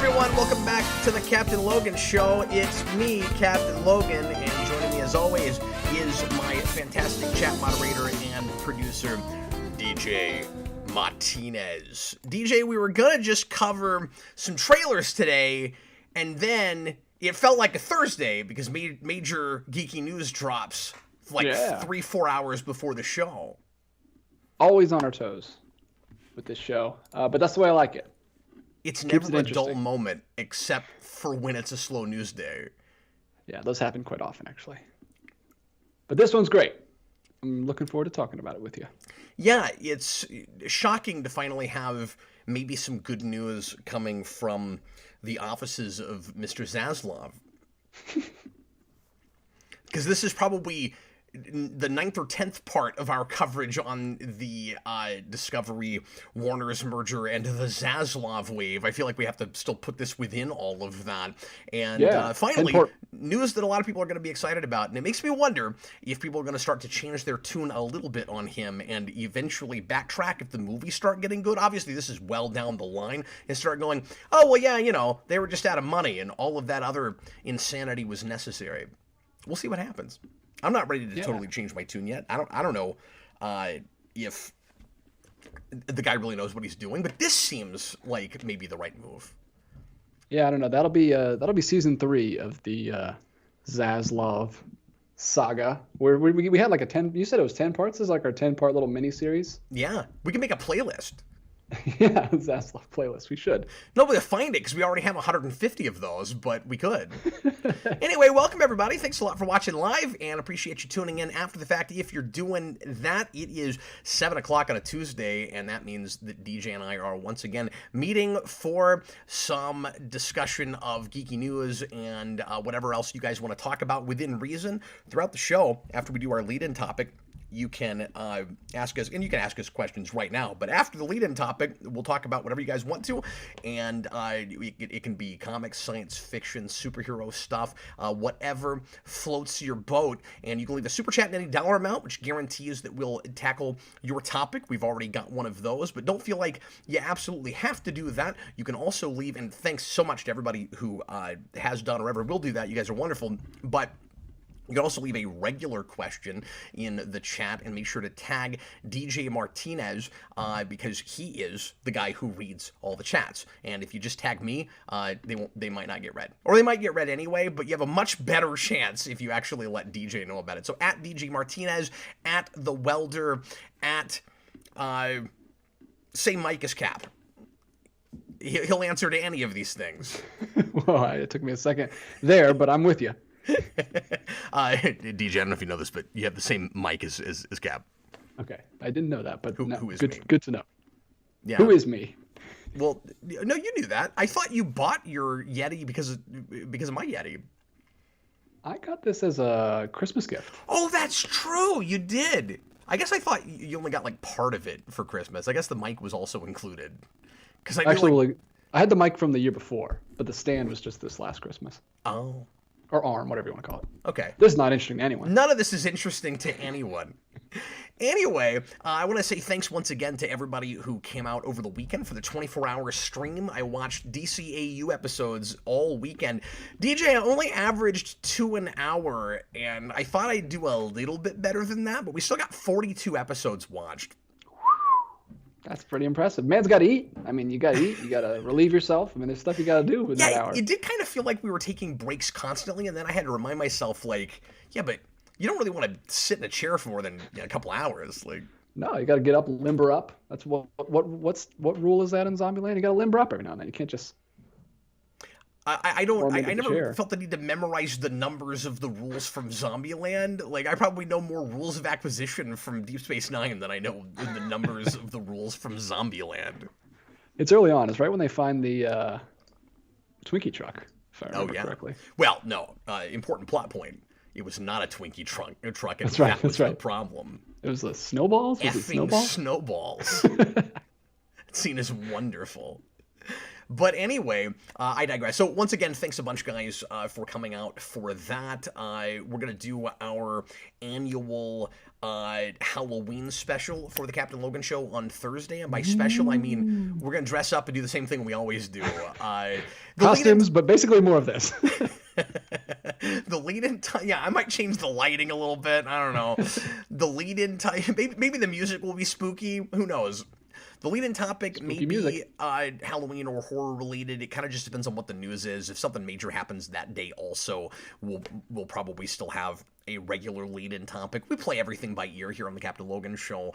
everyone, welcome back to the Captain Logan Show. It's me, Captain Logan, and joining me as always is my fantastic chat moderator and producer, DJ Martinez. DJ, we were gonna just cover some trailers today, and then it felt like a Thursday because major geeky news drops like 3-4 hours before the show. Always on our toes with this show, but that's the way I like it. It's never a dull moment, except for when it's a slow news day. Yeah, those happen quite often, actually. But this one's great. I'm looking forward to talking about it with you. Yeah, it's shocking to finally have maybe some good news coming from the offices of Mr. Zaslav. Because this is probably the 9th or 10th part of our coverage on the Discovery Warner's merger and the Zaslav wave. I feel like we have to still put this within all of that. And finally, news that a lot of people are going to be excited about. And it makes me wonder if people are going to start to change their tune a little bit on him and eventually backtrack if the movies start getting good. Obviously, this is well down the line, and start going, oh, well, yeah, you know, they were just out of money and all of that other insanity was necessary. We'll see what happens. I'm not ready to totally change my tune yet. I don't know if the guy really knows what he's doing, but this seems like maybe the right move. Yeah, I don't know. That'll be season 3 of the Zaslav saga, where we had like a 10. You said it was 10 parts. This is like our 10-part little mini series. Yeah, we can make a playlist. Yeah, Zaslav playlist. We should. Nobody will find it because we already have 150 of those, but we could. Anyway, welcome everybody. Thanks a lot for watching live, and appreciate you tuning in after the fact. If you're doing that, it is 7 o'clock on a Tuesday, and that means that DJ and I are once again meeting for some discussion of geeky news and whatever else you guys want to talk about within reason throughout the show. After we do our lead-in topic, you can ask us, and you can ask us questions right now, but after the lead-in topic, we'll talk about whatever you guys want to, and it can be comics, science fiction, superhero stuff, whatever floats your boat, and you can leave a super chat in any dollar amount, which guarantees that we'll tackle your topic. We've already got one of those, but don't feel like you absolutely have to do that. You can also leave, and thanks so much to everybody who has done or ever will do that. You guys are wonderful, but you can also leave a regular question in the chat and make sure to tag DJ Martinez because he is the guy who reads all the chats. And if you just tag me, they might not get read. Or they might get read anyway, but you have a much better chance if you actually let DJ know about it. So at DJ Martinez, at The Welder, at, say Mike is Cap. He'll answer to any of these things. Well, it took me a second there, but I'm with you. DJ, I don't know if you know this, but you have the same mic as Cap. Okay, I didn't know that, but who is me? Good to know. Yeah. Who is me? Well, no, you knew that. I thought you bought your Yeti because of my Yeti. I got this as a Christmas gift. Oh, that's true. You did. I guess I thought you only got like part of it for Christmas. I guess the mic was also included. Because I had the mic from the year before, but the stand was just this last Christmas. Oh. Or arm, whatever you want to call it. Okay. This is not interesting to anyone. None of this is interesting to anyone. Anyway, I want to say thanks once again to everybody who came out over the weekend for the 24-hour stream. I watched DCEU episodes all weekend. DJ, I only averaged 2 an hour, and I thought I'd do a little bit better than that, but we still got 42 episodes watched. That's pretty impressive. Man's got to eat. I mean, you got to eat. You got to relieve yourself. I mean, there's stuff you got to do with that hour. It did kind of feel like we were taking breaks constantly, and then I had to remind myself, like, yeah, but you don't really want to sit in a chair for more than a couple hours. Like, no, you got to get up, limber up. That's what rule is that in Zombieland? You got to limber up every now and then. You can't just. I never felt the need to memorize the numbers of the rules from Zombieland. Like, I probably know more rules of acquisition from Deep Space Nine than I know the numbers of the rules from Zombieland. It's early on. It's right when they find the Twinkie truck, if I remember correctly. Well, no. Important plot point. It was not a Twinkie truck. And that's right. That was the problem. It was the snowballs? Effing snowballs. That scene is wonderful. But anyway, I digress. So once again, thanks a bunch, guys, for coming out for that. We're going to do our annual Halloween special for the Captain Logan Show on Thursday. And by special, I mean we're going to dress up and do the same thing we always do. Costumes, but basically more of this. The lead-in time, yeah, I might change the lighting a little bit. I don't know. The lead-in time, maybe the music will be spooky. Who knows? The lead-in topic Spooky may music. be Halloween or horror-related. It kind of just depends on what the news is. If something major happens that day also, we'll probably still have a regular lead-in topic. We play everything by ear here on the Captain Logan Show.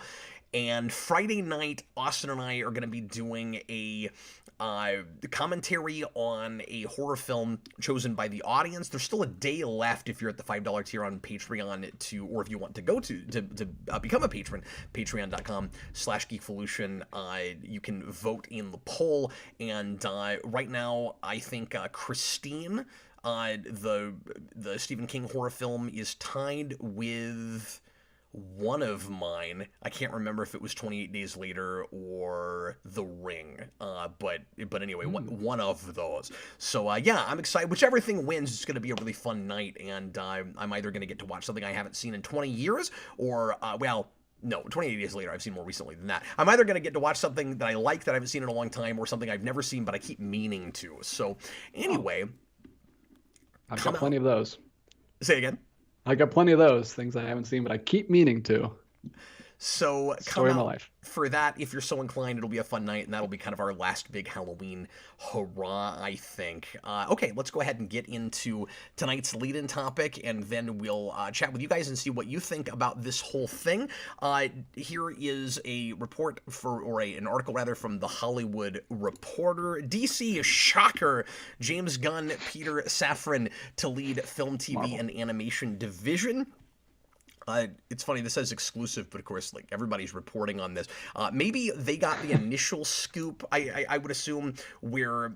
And Friday night, Austin and I are going to be doing a commentary on a horror film chosen by the audience. There's still a day left if you're at the $5 tier on Patreon or if you want to go to become a patron, patreon.com/geekvolution. You can vote in the poll. And right now, I think Christine, the Stephen King horror film, is tied with one of mine. I can't remember if it was 28 Days Later or The Ring, but anyway, one of those. So yeah, I'm excited. Whichever thing wins, it's going to be a really fun night, and I'm either going to get to watch something I haven't seen in 20 years, or no, 28 Days Later, I've seen more recently than that. I'm either going to get to watch something that I like that I haven't seen in a long time, or something I've never seen but I keep meaning to. So anyway, I've got plenty of those. Say again. I got plenty of those things I haven't seen, but I keep meaning to. So Story of my life. For that, if you're so inclined, it'll be a fun night, and that'll be kind of our last big Halloween hurrah, I think. Okay, let's go ahead and get into tonight's lead-in topic, and then we'll chat with you guys and see what you think about this whole thing. Here is a report an article rather from The Hollywood Reporter. DC shocker, James Gunn, Peter Safran to lead film, TV, Marvel. and animation division. It's funny, this says exclusive, but of course, like, everybody's reporting on this. Maybe they got the initial scoop, I would assume, where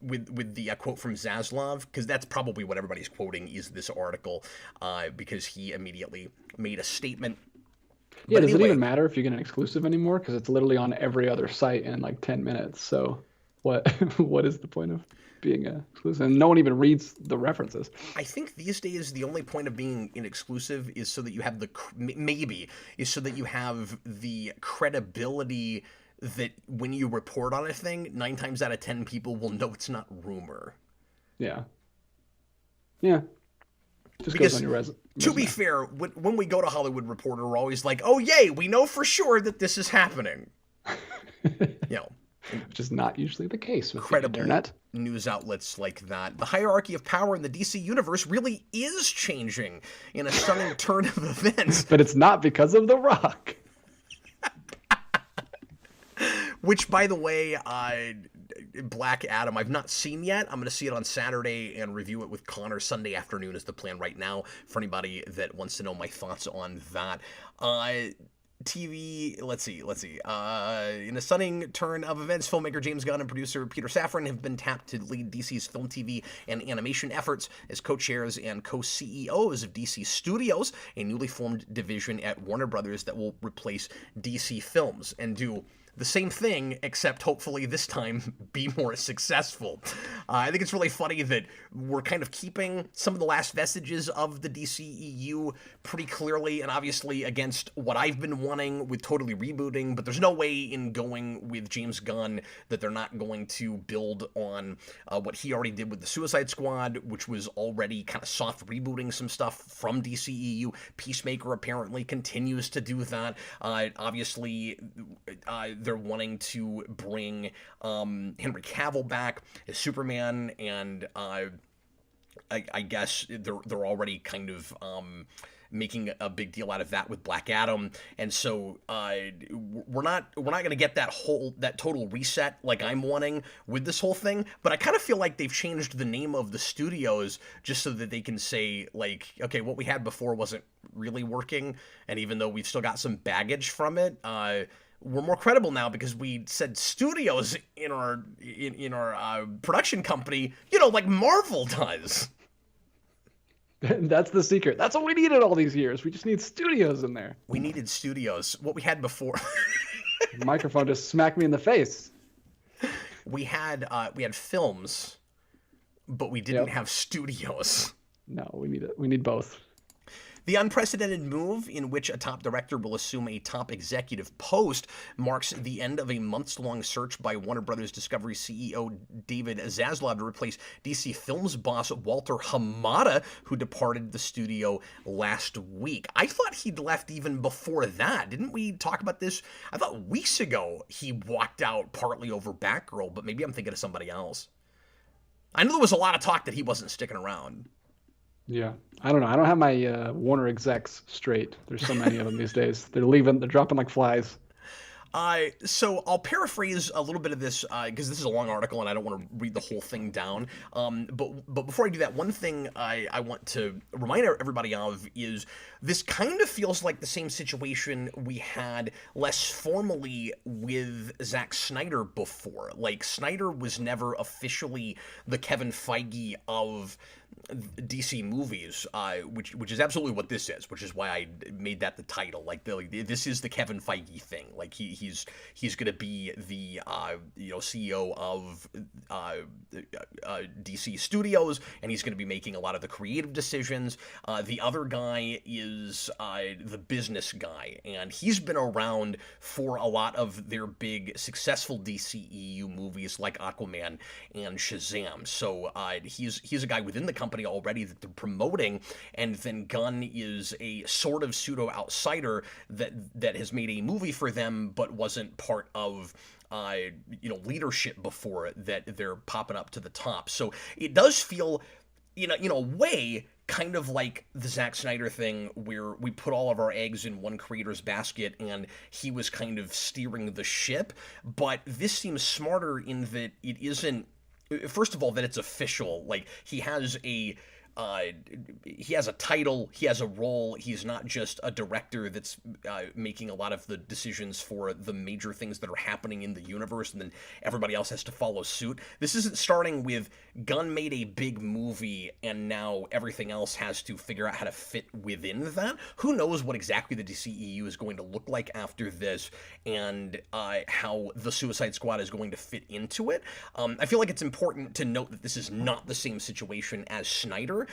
with the quote from Zaslav, because that's probably what everybody's quoting is this article, because he immediately made a statement. Yeah, does it even matter if you get an exclusive anymore? Because it's literally on every other site in like 10 minutes. So what is the point of being exclusive? And no one even reads the references. I think these days the only point of being an exclusive is so that you have the credibility that when you report on a thing, 9 times out of 10 people will know it's not rumor. Yeah. Just because goes on your resume. To be fair, when we go to Hollywood Reporter, we're always like, oh yay, we know for sure that this is happening. Which is not usually the case with credible the internet. News outlets like that. The hierarchy of power in the DC universe really is changing in a stunning turn of events. But it's not because of The Rock. Which, by the way, Black Adam, I've not seen yet. I'm going to see it on Saturday and review it with Connor. Sunday afternoon is the plan right now for anybody that wants to know my thoughts on that. TV, let's see. In a stunning turn of events, filmmaker James Gunn and producer Peter Safran have been tapped to lead DC's film, TV, and animation efforts as co-chairs and co-CEOs of DC Studios, a newly formed division at Warner Brothers that will replace DC Films and do the same thing, except hopefully this time be more successful. I think it's really funny that we're kind of keeping some of the last vestiges of the DCEU pretty clearly and obviously against what I've been wanting with totally rebooting, but there's no way in going with James Gunn that they're not going to build on what he already did with the Suicide Squad, which was already kind of soft rebooting some stuff from DCEU. Peacemaker apparently continues to do that. Obviously, they're wanting to bring Henry Cavill back as Superman, and I guess they're already kind of making a big deal out of that with Black Adam, and so we're not going to get that total reset like I'm wanting with this whole thing. But I kind of feel like they've changed the name of the studios just so that they can say, like, okay, what we had before wasn't really working, and even though we've still got some baggage from it, we're more credible now because we said studios in our production company, like Marvel does. That's the secret. That's what we needed all these years. We just need studios in there. We needed studios. What we had before. The microphone just smacked me in the face. we had films, but we didn't have studios. No, we need both. The unprecedented move in which a top director will assume a top executive post marks the end of a months-long search by Warner Brothers Discovery CEO David Zaslav to replace DC Films boss Walter Hamada, who departed the studio last week. I thought he'd left even before that. Didn't we talk about this? I thought weeks ago he walked out partly over Batgirl, but maybe I'm thinking of somebody else. I know there was a lot of talk that he wasn't sticking around. Yeah, I don't know. I don't have my Warner execs straight. There's so many of them these days. They're dropping like flies. So I'll paraphrase a little bit of this because this is a long article and I don't want to read the whole thing down. But before I do that, one thing I want to remind everybody of is this kind of feels like the same situation we had less formally with Zack Snyder before. Like, Snyder was never officially the Kevin Feige of DC movies, which is absolutely what this is, which is why I made that the title. Like, this is the Kevin Feige thing. Like, he's going to be the CEO of DC Studios, and he's going to be making a lot of the creative decisions. The other guy is the business guy, and he's been around for a lot of their big successful DCEU movies like Aquaman and Shazam. So he's a guy within the company already that they're promoting, and then Gunn is a sort of pseudo outsider that has made a movie for them but wasn't part of leadership before that they're popping up to the top. So it does feel in a way kind of like the Zack Snyder thing, where we put all of our eggs in one creator's basket and he was kind of steering the ship. But this seems smarter in that it isn't, first of all, that it's official. Like, he has a title, he has a role. He's not just a director that's making a lot of the decisions for the major things that are happening in the universe, and then everybody else has to follow suit. This isn't starting with Gunn made a big movie and now everything else has to figure out how to fit within that. Who knows what exactly the DCEU is going to look like after this, and how the Suicide Squad is going to fit into it. I feel like it's important to note that this is not the same situation as Snyder.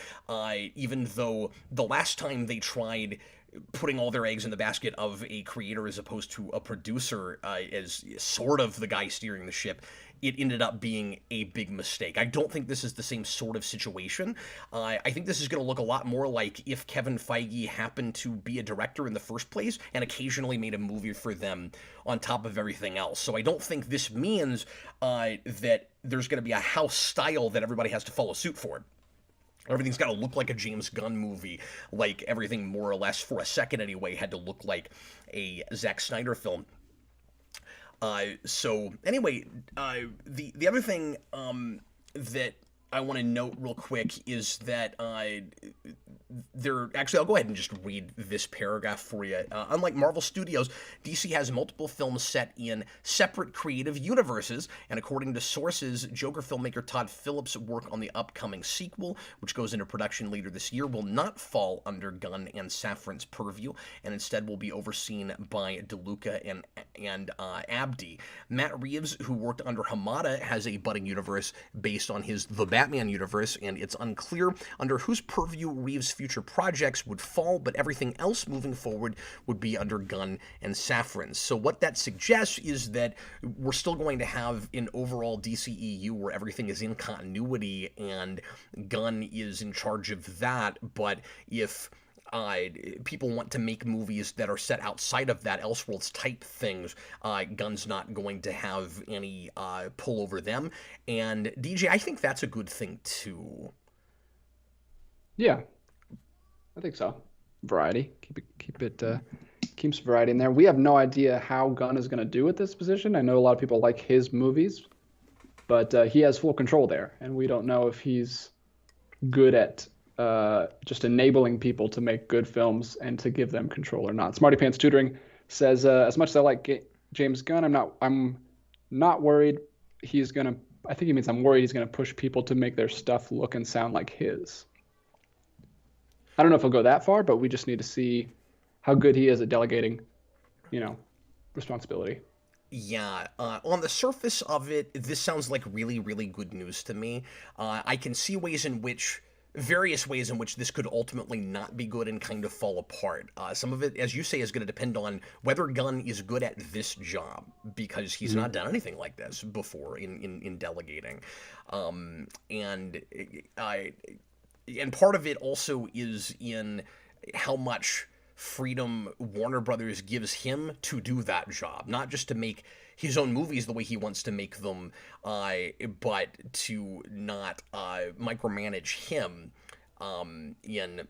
Even though the last time they tried putting all their eggs in the basket of a creator as opposed to a producer as sort of the guy steering the ship, it ended up being a big mistake. I don't think this is the same sort of situation. I think this is going to look a lot more like if Kevin Feige happened to be a director in the first place and occasionally made a movie for them on top of everything else. So I don't think this means that there's going to be a house style that everybody has to follow suit for. Everything's got to look like a James Gunn movie, like everything more or less, for a second anyway, had to look like a Zack Snyder film. So anyway, the other thing that I want to note real quick is that I'll go ahead and just read this paragraph for you. Unlike Marvel Studios, DC has multiple films set in separate creative universes, and according to sources, Joker filmmaker Todd Phillips' work on the upcoming sequel, which goes into production later this year, will not fall under Gunn and Safran's purview, and instead will be overseen by DeLuca and Abdi. Matt Reeves, who worked under Hamada, has a budding universe based on his The Batman universe, and it's unclear under whose purview Reeves' future projects would fall, but everything else moving forward would be under Gunn and Safran. So what that suggests is that we're still going to have an overall DCEU where everything is in continuity and Gunn is in charge of that, but if people want to make movies that are set outside of that, Elseworlds type things, Gunn's not going to have any pull over them. And DJ, I think that's a good thing too. Yeah, I think so. Variety, keeps variety in there. We have no idea how Gunn is going to do with this position. I know a lot of people like his movies, but he has full control there, and we don't know if he's good at just enabling people to make good films and to give them control or not. Smarty Pants Tutoring says, as much as I like James Gunn, I'm not worried he's gonna. I think he means I'm worried he's gonna push people to make their stuff look and sound like his. I don't know if he'll go that far, but we just need to see how good he is at delegating, responsibility. Yeah, on the surface of it, this sounds like really, really good news to me. I can see various ways in which this could ultimately not be good and kind of fall apart. Some of it, as you say, is going to depend on whether Gunn is good at this job, because he's not done anything like this before in delegating. And part of it also is in how much freedom Warner Brothers gives him to do that job, not just to make his own movies the way he wants to make them, but to not micromanage him in,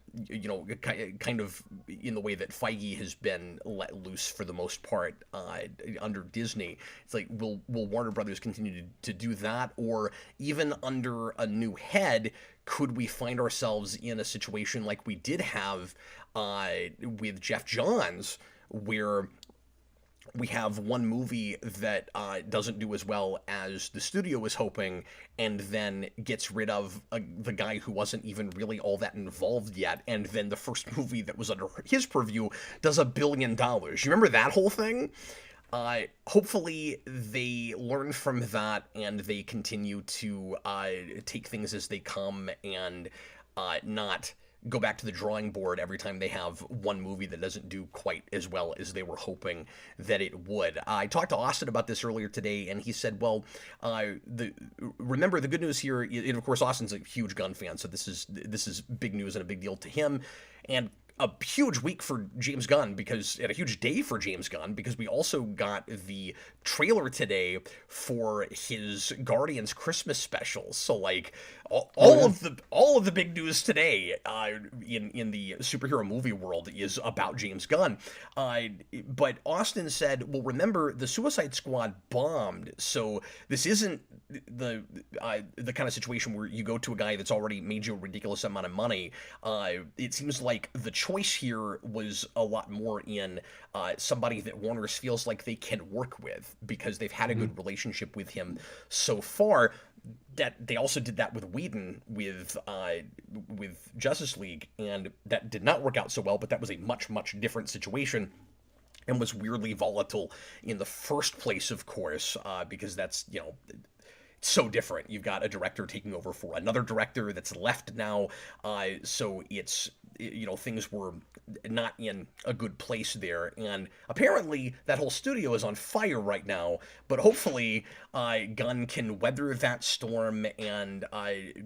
kind of in the way that Feige has been let loose for the most part under Disney. It's like, will Warner Brothers continue to do that, or even under a new head, could we find ourselves in a situation like we did have with Jeff Johns, where we have one movie that doesn't do as well as the studio was hoping, and then gets rid of the guy who wasn't even really all that involved yet, and then the first movie that was under his purview does $1 billion. You remember that whole thing? Hopefully they learn from that and they continue to take things as they come, and not go back to the drawing board every time they have one movie that doesn't do quite as well as they were hoping that it would. I talked to Austin about this earlier today, and he said, well, remember the good news here, and of course Austin's a huge Gunn fan, so this is big news and a big deal to him, and a huge week for James Gunn, and a huge day for James Gunn, because we also got the trailer today for his Guardians Christmas special. So like all of the big news today in the superhero movie world is about James Gunn. But Austin said, well, remember, the Suicide Squad bombed, so this isn't the kind of situation where you go to a guy that's already made you a ridiculous amount of money. It seems like the choice here was a lot more in somebody that Warner's feels like they can work with, because they've had a good relationship with him so far. That they also did that with Whedon with Justice League, and that did not work out so well, but that was a much, much different situation, and was weirdly volatile in the first place, of course, because that's, so different. You've got a director taking over for another director that's left now, so it's, things were not in a good place there, and apparently that whole studio is on fire right now, but hopefully Gunn can weather that storm and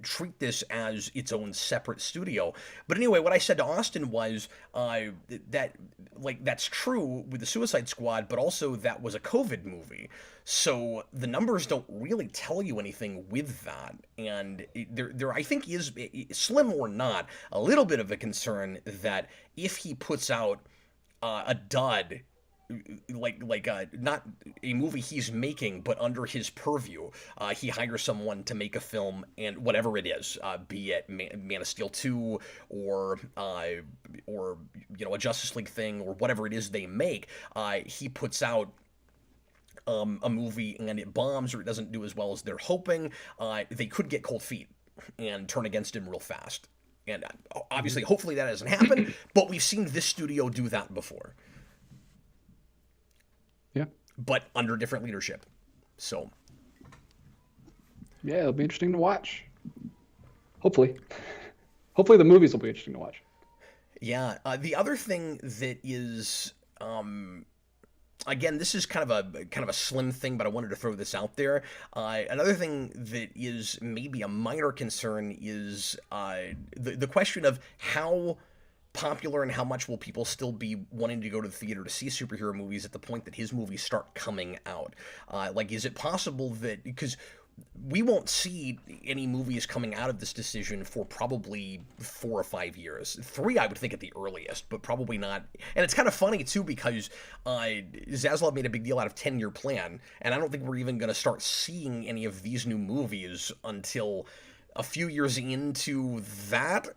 treat this as its own separate studio. But anyway, what I said to Austin was that, like, that's true with the Suicide Squad, but also that was a COVID movie. So the numbers don't really tell you anything with that, and there I think is, slim or not, a little bit of a concern that if he puts out a dud, not a movie he's making, but under his purview, he hires someone to make a film, and whatever it is, be it Man of Steel 2 or a Justice League thing, or whatever it is they make, he puts out a movie and it bombs, or it doesn't do as well as they're hoping, they could get cold feet and turn against him real fast. And obviously, hopefully that doesn't happen, but we've seen this studio do that before. Yeah. But under different leadership. So. Yeah, it'll be interesting to watch. Hopefully. Hopefully the movies will be interesting to watch. Yeah. The other thing that is... again, this is kind of a slim thing, but I wanted to throw this out there. Another thing that is maybe a minor concern is the question of how popular and how much will people still be wanting to go to the theater to see superhero movies at the point that his movies start coming out. Is it possible that, because we won't see any movies coming out of this decision for probably 4 or 5 years. 3, I would think, at the earliest, but probably not. And it's kind of funny, too, because Zaslav made a big deal out of 10-year plan, and I don't think we're even going to start seeing any of these new movies until a few years into that,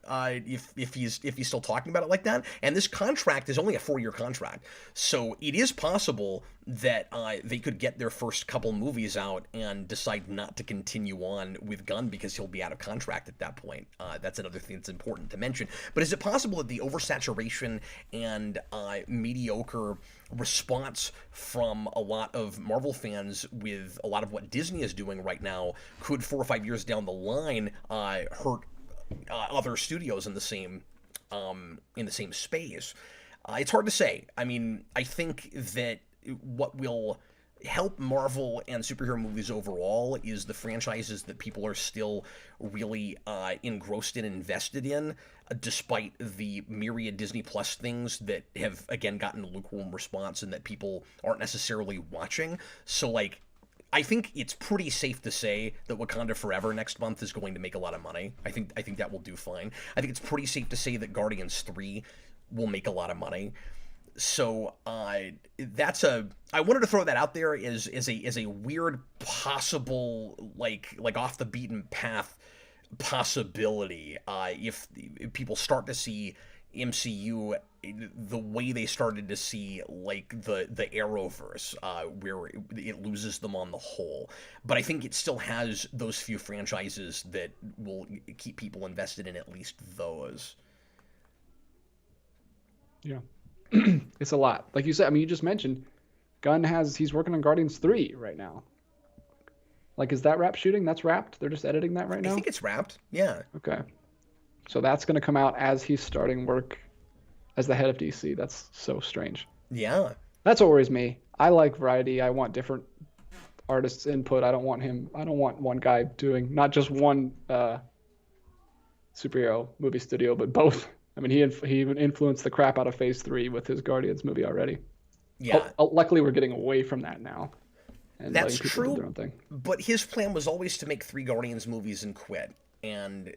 if he's still talking about it like that. And this contract is only a 4-year contract, so it is possible that they could get their first couple movies out and decide not to continue on with Gunn because he'll be out of contract at that point. That's another thing that's important to mention. But is it possible that the oversaturation and mediocre response from a lot of Marvel fans with a lot of what Disney is doing right now could 4 or 5 years down the line hurt other studios in the same space. It's hard to say. I mean, I think that what will help Marvel and superhero movies overall is the franchises that people are still really engrossed and invested in, despite the myriad Disney Plus things that have, again, gotten a lukewarm response and that people aren't necessarily watching. So, like, I think it's pretty safe to say that Wakanda Forever next month is going to make a lot of money. I think that will do fine. I think it's pretty safe to say that Guardians 3 will make a lot of money. So I wanted to throw that out there as a weird possible like off the beaten path possibility if people start to see MCU the way they started to see like the Arrowverse where it loses them on the whole. But I think it still has those few franchises that will keep people invested in at least those. Yeah. It's a lot. Like you said, I mean, you just mentioned Gunn he's working on Guardians 3 right now. Like, is that wrap shooting? That's wrapped? They're just editing that right now? I think it's wrapped. Yeah. Okay. So that's going to come out as he's starting work as the head of DC. That's so strange. Yeah. That's what worries me. I like variety. I want different artists' input. I don't want one guy doing not just one superhero movie studio, but both. I mean, he even influenced the crap out of Phase 3 with his Guardians movie already. Yeah. Luckily, we're getting away from that now. And that's do their own thing. But his plan was always to make 3 Guardians movies and quit. And,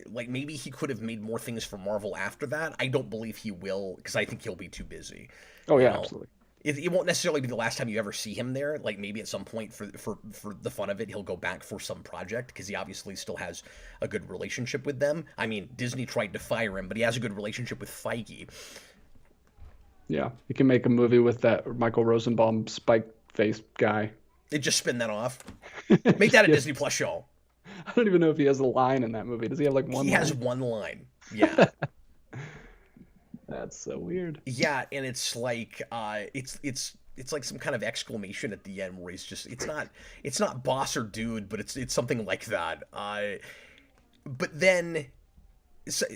like, maybe he could have made more things for Marvel after that. I don't believe he will, because I think he'll be too busy. Oh, yeah, absolutely. It won't necessarily be the last time you ever see him there. Like, maybe at some point, for the fun of it, he'll go back for some project, because he obviously still has a good relationship with them. I mean, Disney tried to fire him, but he has a good relationship with Feige. Yeah, he can make a movie with that Michael Rosenbaum spike-faced guy. They just spin that off. Make that a Disney Plus show. I don't even know if he has a line in that movie. Does he have, like, one line? He has one line. Yeah. That's so weird. Yeah, and it's like it's like some kind of exclamation at the end where he's just it's not boss or dude, but it's something like that. But then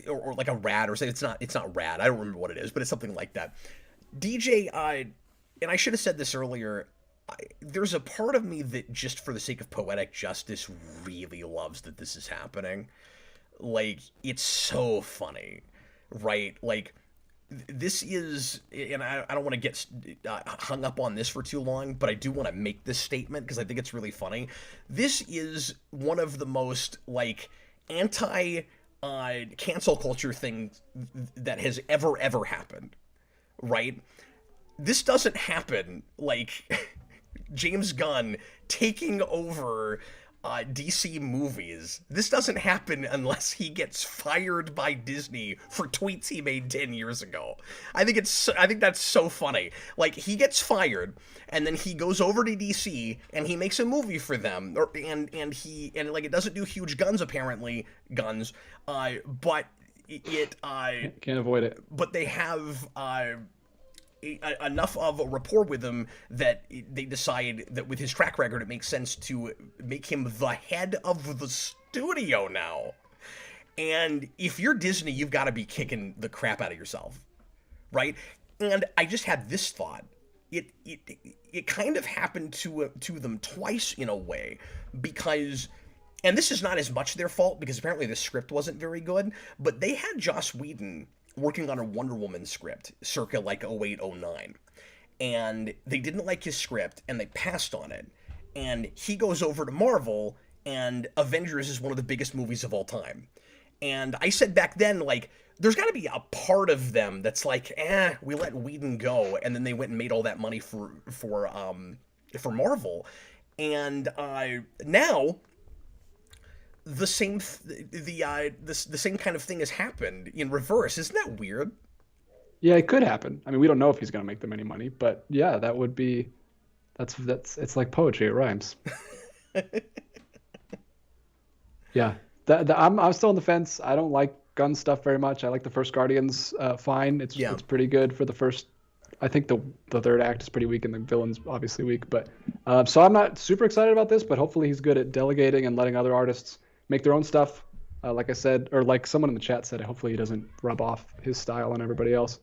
or like a rad or something. It's not rad. I don't remember what it is, but it's something like that. DJ, and I should have said this earlier. There's a part of me that just for the sake of poetic justice really loves that this is happening. Like, it's so funny, right? Like, this is, and I don't want to get hung up on this for too long, but I do want to make this statement because I think it's really funny. This is one of the most, like, cancel culture things that has ever happened, right? This doesn't happen, like, James Gunn taking over DC movies. This doesn't happen unless he gets fired by Disney for tweets he made 10 years ago. I think that's so funny. Like, he gets fired and then he goes over to DC and he makes a movie for them, and like, it doesn't do huge guns but it can't avoid it. But they have enough of a rapport with him that they decide that with his track record, it makes sense to make him the head of the studio now. And if you're Disney, you've got to be kicking the crap out of yourself, right? And I just had this thought. It kind of happened to them twice in a way, because, and this is not as much their fault because apparently the script wasn't very good, but they had Joss Whedon working on a Wonder Woman script circa like 08-09, and they didn't like his script and they passed on it, and he goes over to Marvel and Avengers is one of the biggest movies of all time. And I said back then, like, there's got to be a part of them that's like, we let Whedon go, and then they went and made all that money for Marvel, and now the same kind of thing has happened in reverse. Isn't that weird? Yeah, it could happen. I mean, we don't know if he's going to make them any money, but yeah, that would be that's it's like poetry. It rhymes. Yeah, I'm still on the fence. I don't like Gunn stuff very much. I like the first Guardians fine. It's pretty good for the first I think the third act is pretty weak and the villain's obviously weak. But so I'm not super excited about this, but hopefully he's good at delegating and letting other artists make their own stuff. Like I said, or like someone in the chat said, hopefully he doesn't rub off his style on everybody else.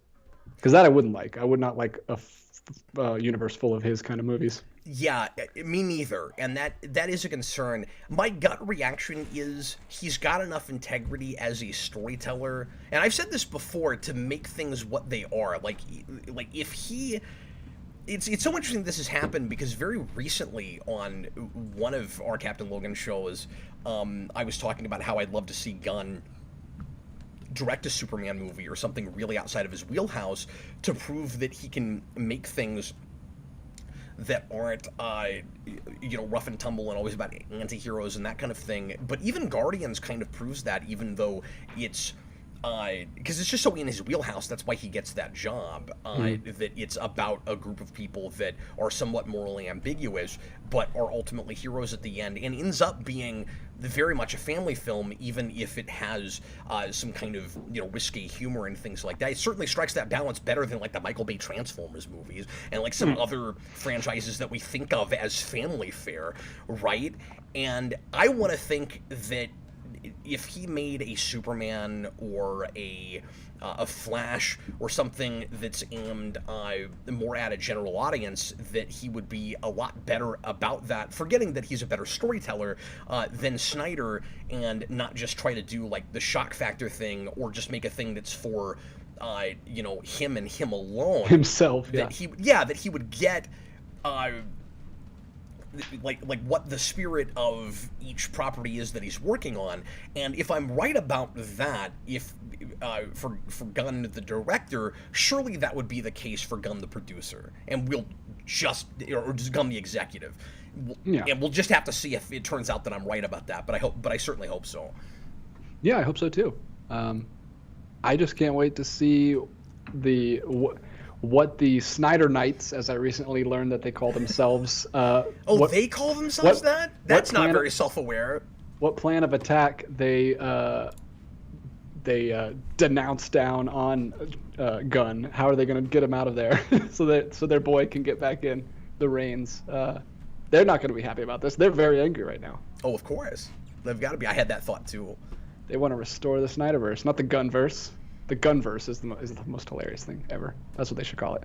Because that I wouldn't like. I would not like a universe full of his kind of movies. Yeah, me neither, and that is a concern. My gut reaction is he's got enough integrity as a storyteller, and I've said this before, to make things what they are. Like if he, it's so interesting this has happened because very recently on one of our Captain Logan shows, I was talking about how I'd love to see Gunn direct a Superman movie or something really outside of his wheelhouse to prove that he can make things that aren't, rough and tumble and always about anti-heroes and that kind of thing. But even Guardians kind of proves that, even though it's, because it's just so in his wheelhouse, that's why he gets that job, that it's about a group of people that are somewhat morally ambiguous, but are ultimately heroes at the end, and ends up being very much a family film, even if it has some kind of, risque humor and things like that. It certainly strikes that balance better than, like, the Michael Bay Transformers movies and, like, some other franchises that we think of as family fare, right? And I want to think that if he made a Superman or a Flash or something that's aimed more at a general audience, that he would be a lot better about that, forgetting that he's a better storyteller than Snyder, and not just try to do like the shock factor thing or just make a thing that's for him and him alone, himself. That he would get like what the spirit of each property is that he's working on. And if I'm right about that, if for Gunn the director, surely that would be the case for Gunn the producer, and we'll just Gunn the executive. And we'll just have to see if it turns out that I'm right about that. But I certainly hope so. Yeah, I hope so too. I just can't wait to see what the Snyder Knights, as I recently learned that they call themselves. They call themselves that? That's not very self-aware. What plan of attack they denounce down on Gunn? How are they going to get him out of there so their boy can get back in the reins? They're not going to be happy about this. They're very angry right now. Oh, of course. They've got to be. I had that thought too. They want to restore the Snyderverse, not the Gunverse. The Gunverse is the most hilarious thing ever. That's what they should call it.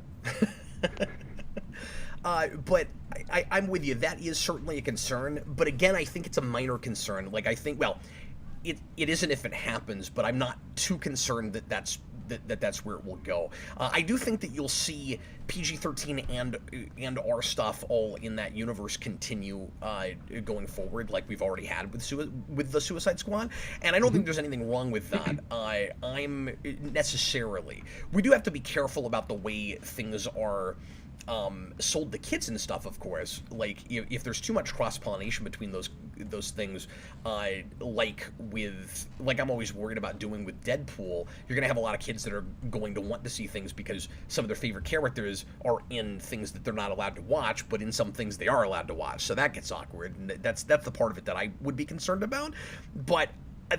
But I'm with you. That is certainly a concern. But again, I think it's a minor concern. Like, I think, well, it isn't if it happens, but I'm not too concerned that that's where it will go. I do think that you'll see PG-13 and R stuff all in that universe continue going forward, like we've already had with the Suicide Squad, and I don't think there's anything wrong with that. I'm necessarily. We do have to be careful about the way things are sold to kids and stuff, of course. Like, if there's too much cross-pollination between those things, like I'm always worried about doing with Deadpool, you're gonna have a lot of kids that are going to want to see things because some of their favorite characters are in things that they're not allowed to watch, but in some things they are allowed to watch, so that gets awkward, and that's the part of it that I would be concerned about. But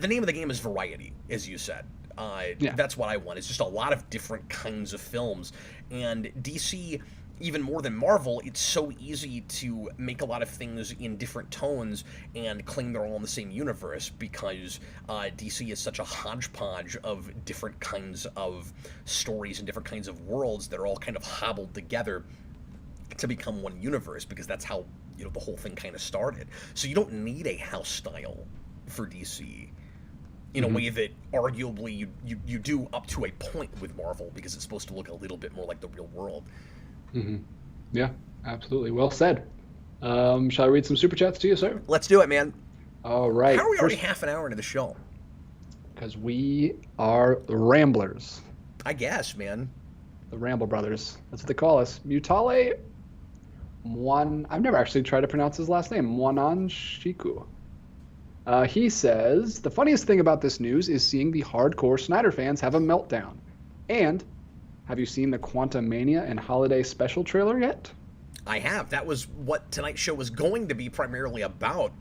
the name of the game is variety, as you said. That's what I want. It's just a lot of different kinds of films, and DC, even more than Marvel, it's so easy to make a lot of things in different tones and claim they're all in the same universe, because DC is such a hodgepodge of different kinds of stories and different kinds of worlds that are all kind of hobbled together to become one universe, because that's how the whole thing kind of started. So you don't need a house style for DC in a way that arguably you do up to a point with Marvel, because it's supposed to look a little bit more like the real world. Mm-hmm. Yeah, absolutely. Well said. Shall I read some super chats to you, sir? Let's do it, man. All right. How are we already half an hour into the show? Because we are ramblers. I guess, man. The Ramble Brothers. That's what they call us. Mutale I've never actually tried to pronounce his last name. Mwanan Shiku. He says, the funniest thing about this news is seeing the hardcore Snyder fans have a meltdown. And have you seen the Quantumania and Holiday Special trailer yet? I have. That was what tonight's show was going to be primarily about.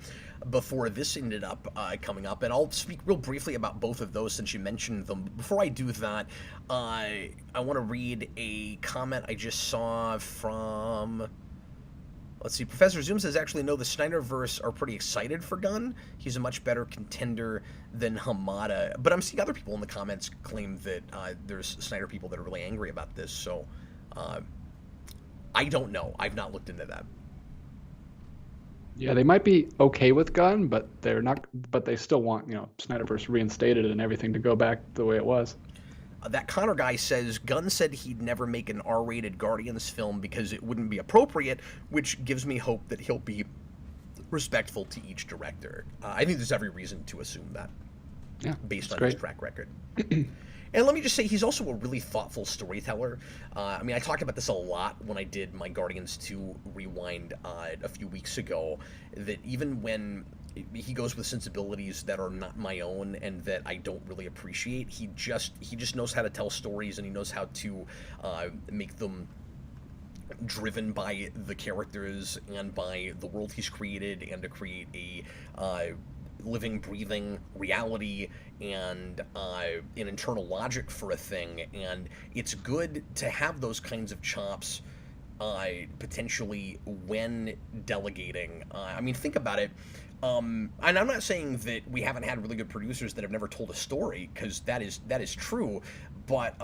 before this ended up coming up, and I'll speak real briefly about both of those since you mentioned them. Before I do that, I want to read a comment I just saw from... Let's see. Professor Zoom says, actually, no, the Snyderverse are pretty excited for Gunn. He's a much better contender than Hamada. But I'm seeing other people in the comments claim that there's Snyder people that are really angry about this. So I don't know. I've not looked into that. Yeah, they might be okay with Gunn, but they're not. But they still want, Snyderverse reinstated and everything to go back the way it was. That Connor guy says Gunn said he'd never make an R-rated Guardians film because it wouldn't be appropriate, which gives me hope that he'll be respectful to each director. I think there's every reason to assume that, based on his track record. And let me just say, he's also a really thoughtful storyteller. I mean, I talked about this a lot when I did my Guardians 2 rewind a few weeks ago, that even when he goes with sensibilities that are not my own and that I don't really appreciate, he just knows how to tell stories, and he knows how to make them driven by the characters and by the world he's created, and to create a living, breathing reality and an internal logic for a thing. And it's good to have those kinds of chops potentially when delegating. I mean, think about it. And I'm not saying that we haven't had really good producers that have never told a story, because that is true, but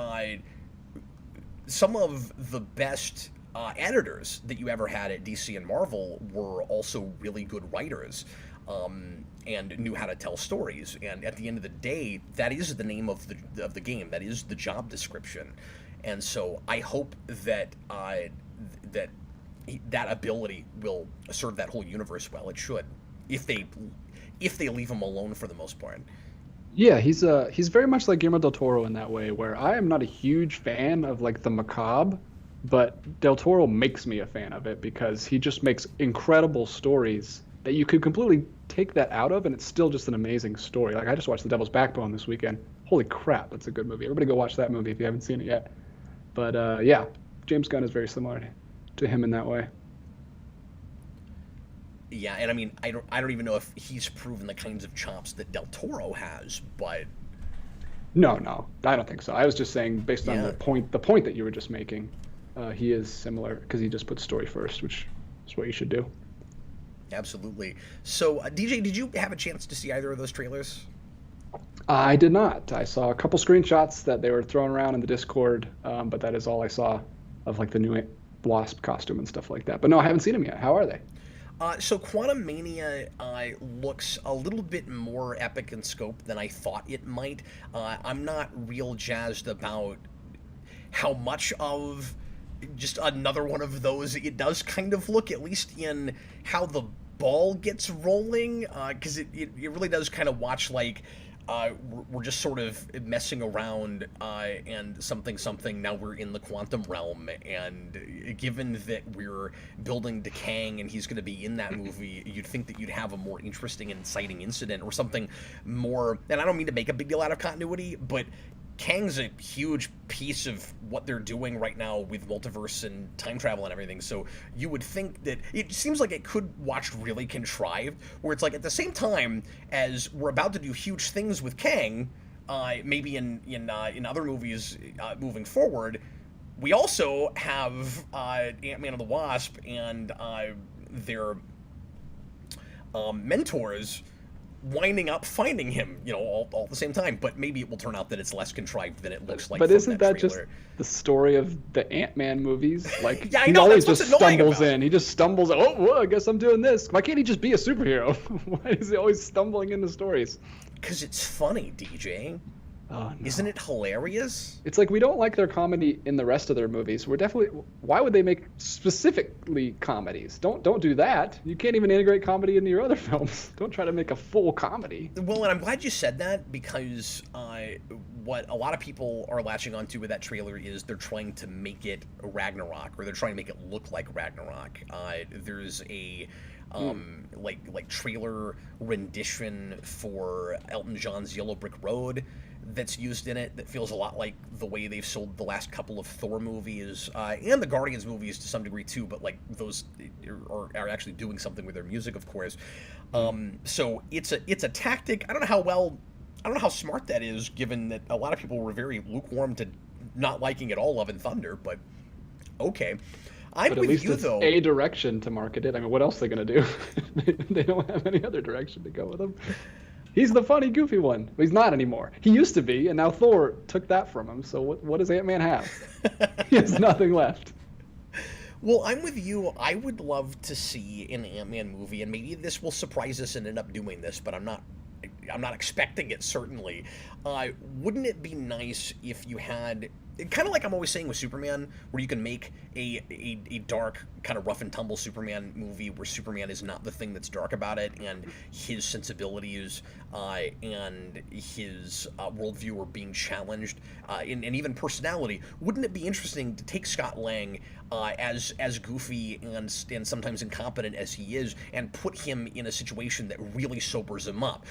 some of the best editors that you ever had at DC and Marvel were also really good writers, and knew how to tell stories. And at the end of the day, that is the name of the game. That is the job description. And so I hope that that ability will serve that whole universe well. It should, if they leave him alone for the most part. Yeah, he's very much like Guillermo del Toro in that way, where I am not a huge fan of like the macabre, but Del Toro makes me a fan of it because he just makes incredible stories that you could completely take that out of, and it's still just an amazing story. Like, I just watched The Devil's Backbone this weekend. Holy crap, that's a good movie. Everybody go watch that movie if you haven't seen it yet. But yeah, James Gunn is very similar to him in that way. Yeah, and I mean, I don't even know if he's proven the kinds of chops that Del Toro has, but no, I don't think so. I was just saying, based on the point that you were just making, he is similar because he just puts story first, which is what you should do. Absolutely. So, DJ, did you have a chance to see either of those trailers? I did not. I saw a couple screenshots that they were throwing around in the Discord, but that is all I saw of like the new Wasp costume and stuff like that. But no, I haven't seen them yet. How are they? So Quantum Mania looks a little bit more epic in scope than I thought it might. I'm not real jazzed about how much of just another one of those it does kind of look, at least in how the ball gets rolling, because it really does kind of watch like we're just sort of messing around and something, now we're in the quantum realm. And given that we're building to Kang and he's going to be in that movie, you'd think that you'd have a more interesting and exciting incident or something more. And I don't mean to make a big deal out of continuity, but Kang's a huge piece of what they're doing right now with multiverse and time travel and everything. So you would think that it seems like it could watch really contrived, where it's like at the same time as we're about to do huge things with Kang, maybe in other movies moving forward, we also have Ant-Man and the Wasp and their mentors winding up finding him, all at the same time. But maybe it will turn out that it's less contrived than it looks like. But isn't that just the story of the Ant-Man movies? Like, yeah, I he know, always that's just what's annoying stumbles about in. He just stumbles. Oh, well, I guess I'm doing this. Why can't he just be a superhero? Why is he always stumbling into stories? Because it's funny, DJ. Oh, no. Isn't it hilarious? It's like we don't like their comedy in the rest of their movies. Why would they make specifically comedies? Don't do that. You can't even integrate comedy into your other films. Don't try to make a full comedy. Well, and I'm glad you said that, because what a lot of people are latching onto with that trailer is they're trying to make it Ragnarok, or they're trying to make it look like Ragnarok. There's a like trailer rendition for Elton John's Yellow Brick Road that's used in it that feels a lot like the way they've sold the last couple of Thor movies and the Guardians movies to some degree too, but like those are actually doing something with their music, of course. So it's a tactic. I don't know how smart that is, given that a lot of people were very lukewarm to not liking it all, Love and Thunder, but okay. I'm But at with least you, it's though. a direction to market it. I mean, what else are they going to do? They don't have any other direction to go with him. He's the funny, goofy one. But he's not anymore. He used to be, and now Thor took that from him. So what does Ant-Man have? He has nothing left. Well, I'm with you. I would love to see an Ant-Man movie, and maybe this will surprise us and end up doing this, but I'm not expecting it, certainly. Wouldn't it be nice if you had, kind of like I'm always saying with Superman, where you can make a dark, kind of rough and tumble Superman movie where Superman is not the thing that's dark about it, and his sensibilities and his worldview are being challenged, and even personality. Wouldn't it be interesting to take Scott Lang as goofy and sometimes incompetent as he is, and put him in a situation that really sobers him up?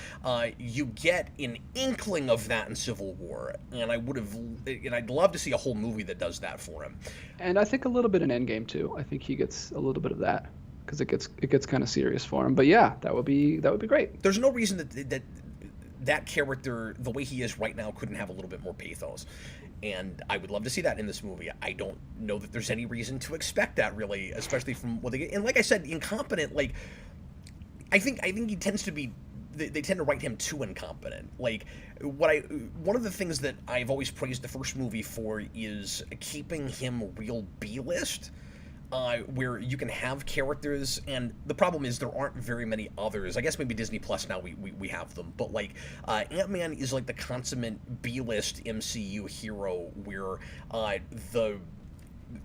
You get an inkling of that in Civil War, and I'd love to see a whole movie that does that for him. And I think a little bit in Endgame too. I think he gets a little bit of that because it gets kind of serious for him. But yeah, that would be great. There's no reason that character, the way he is right now, couldn't have a little bit more pathos. And I would love to see that in this movie. I don't know that there's any reason to expect that, really, especially from what they get. And like I said, incompetent, like, I think he tends to be, they tend to write him too incompetent. Like, one of the things that I've always praised the first movie for is keeping him real B-list. Where you can have characters, and the problem is there aren't very many others. I guess maybe Disney Plus now we have them, but like Ant-Man is like the consummate B-list MCU hero, where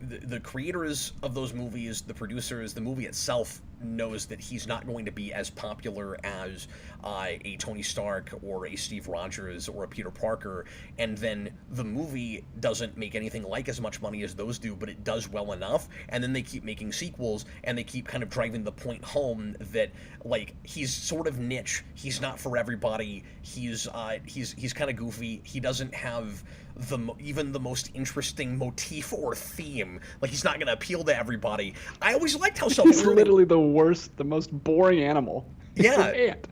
the creators of those movies, the producers, the movie itself knows that he's not going to be as popular as a Tony Stark or a Steve Rogers or a Peter Parker, and then the movie doesn't make anything like as much money as those do, but it does well enough, and then they keep making sequels, and they keep kind of driving the point home that, like, he's sort of niche, he's not for everybody, he's kind of goofy, he doesn't have even the most interesting motif or theme, like, he's not going to appeal to everybody. I always liked how self-aware He's literally the worst, the most boring animal. Yeah. He's an ant.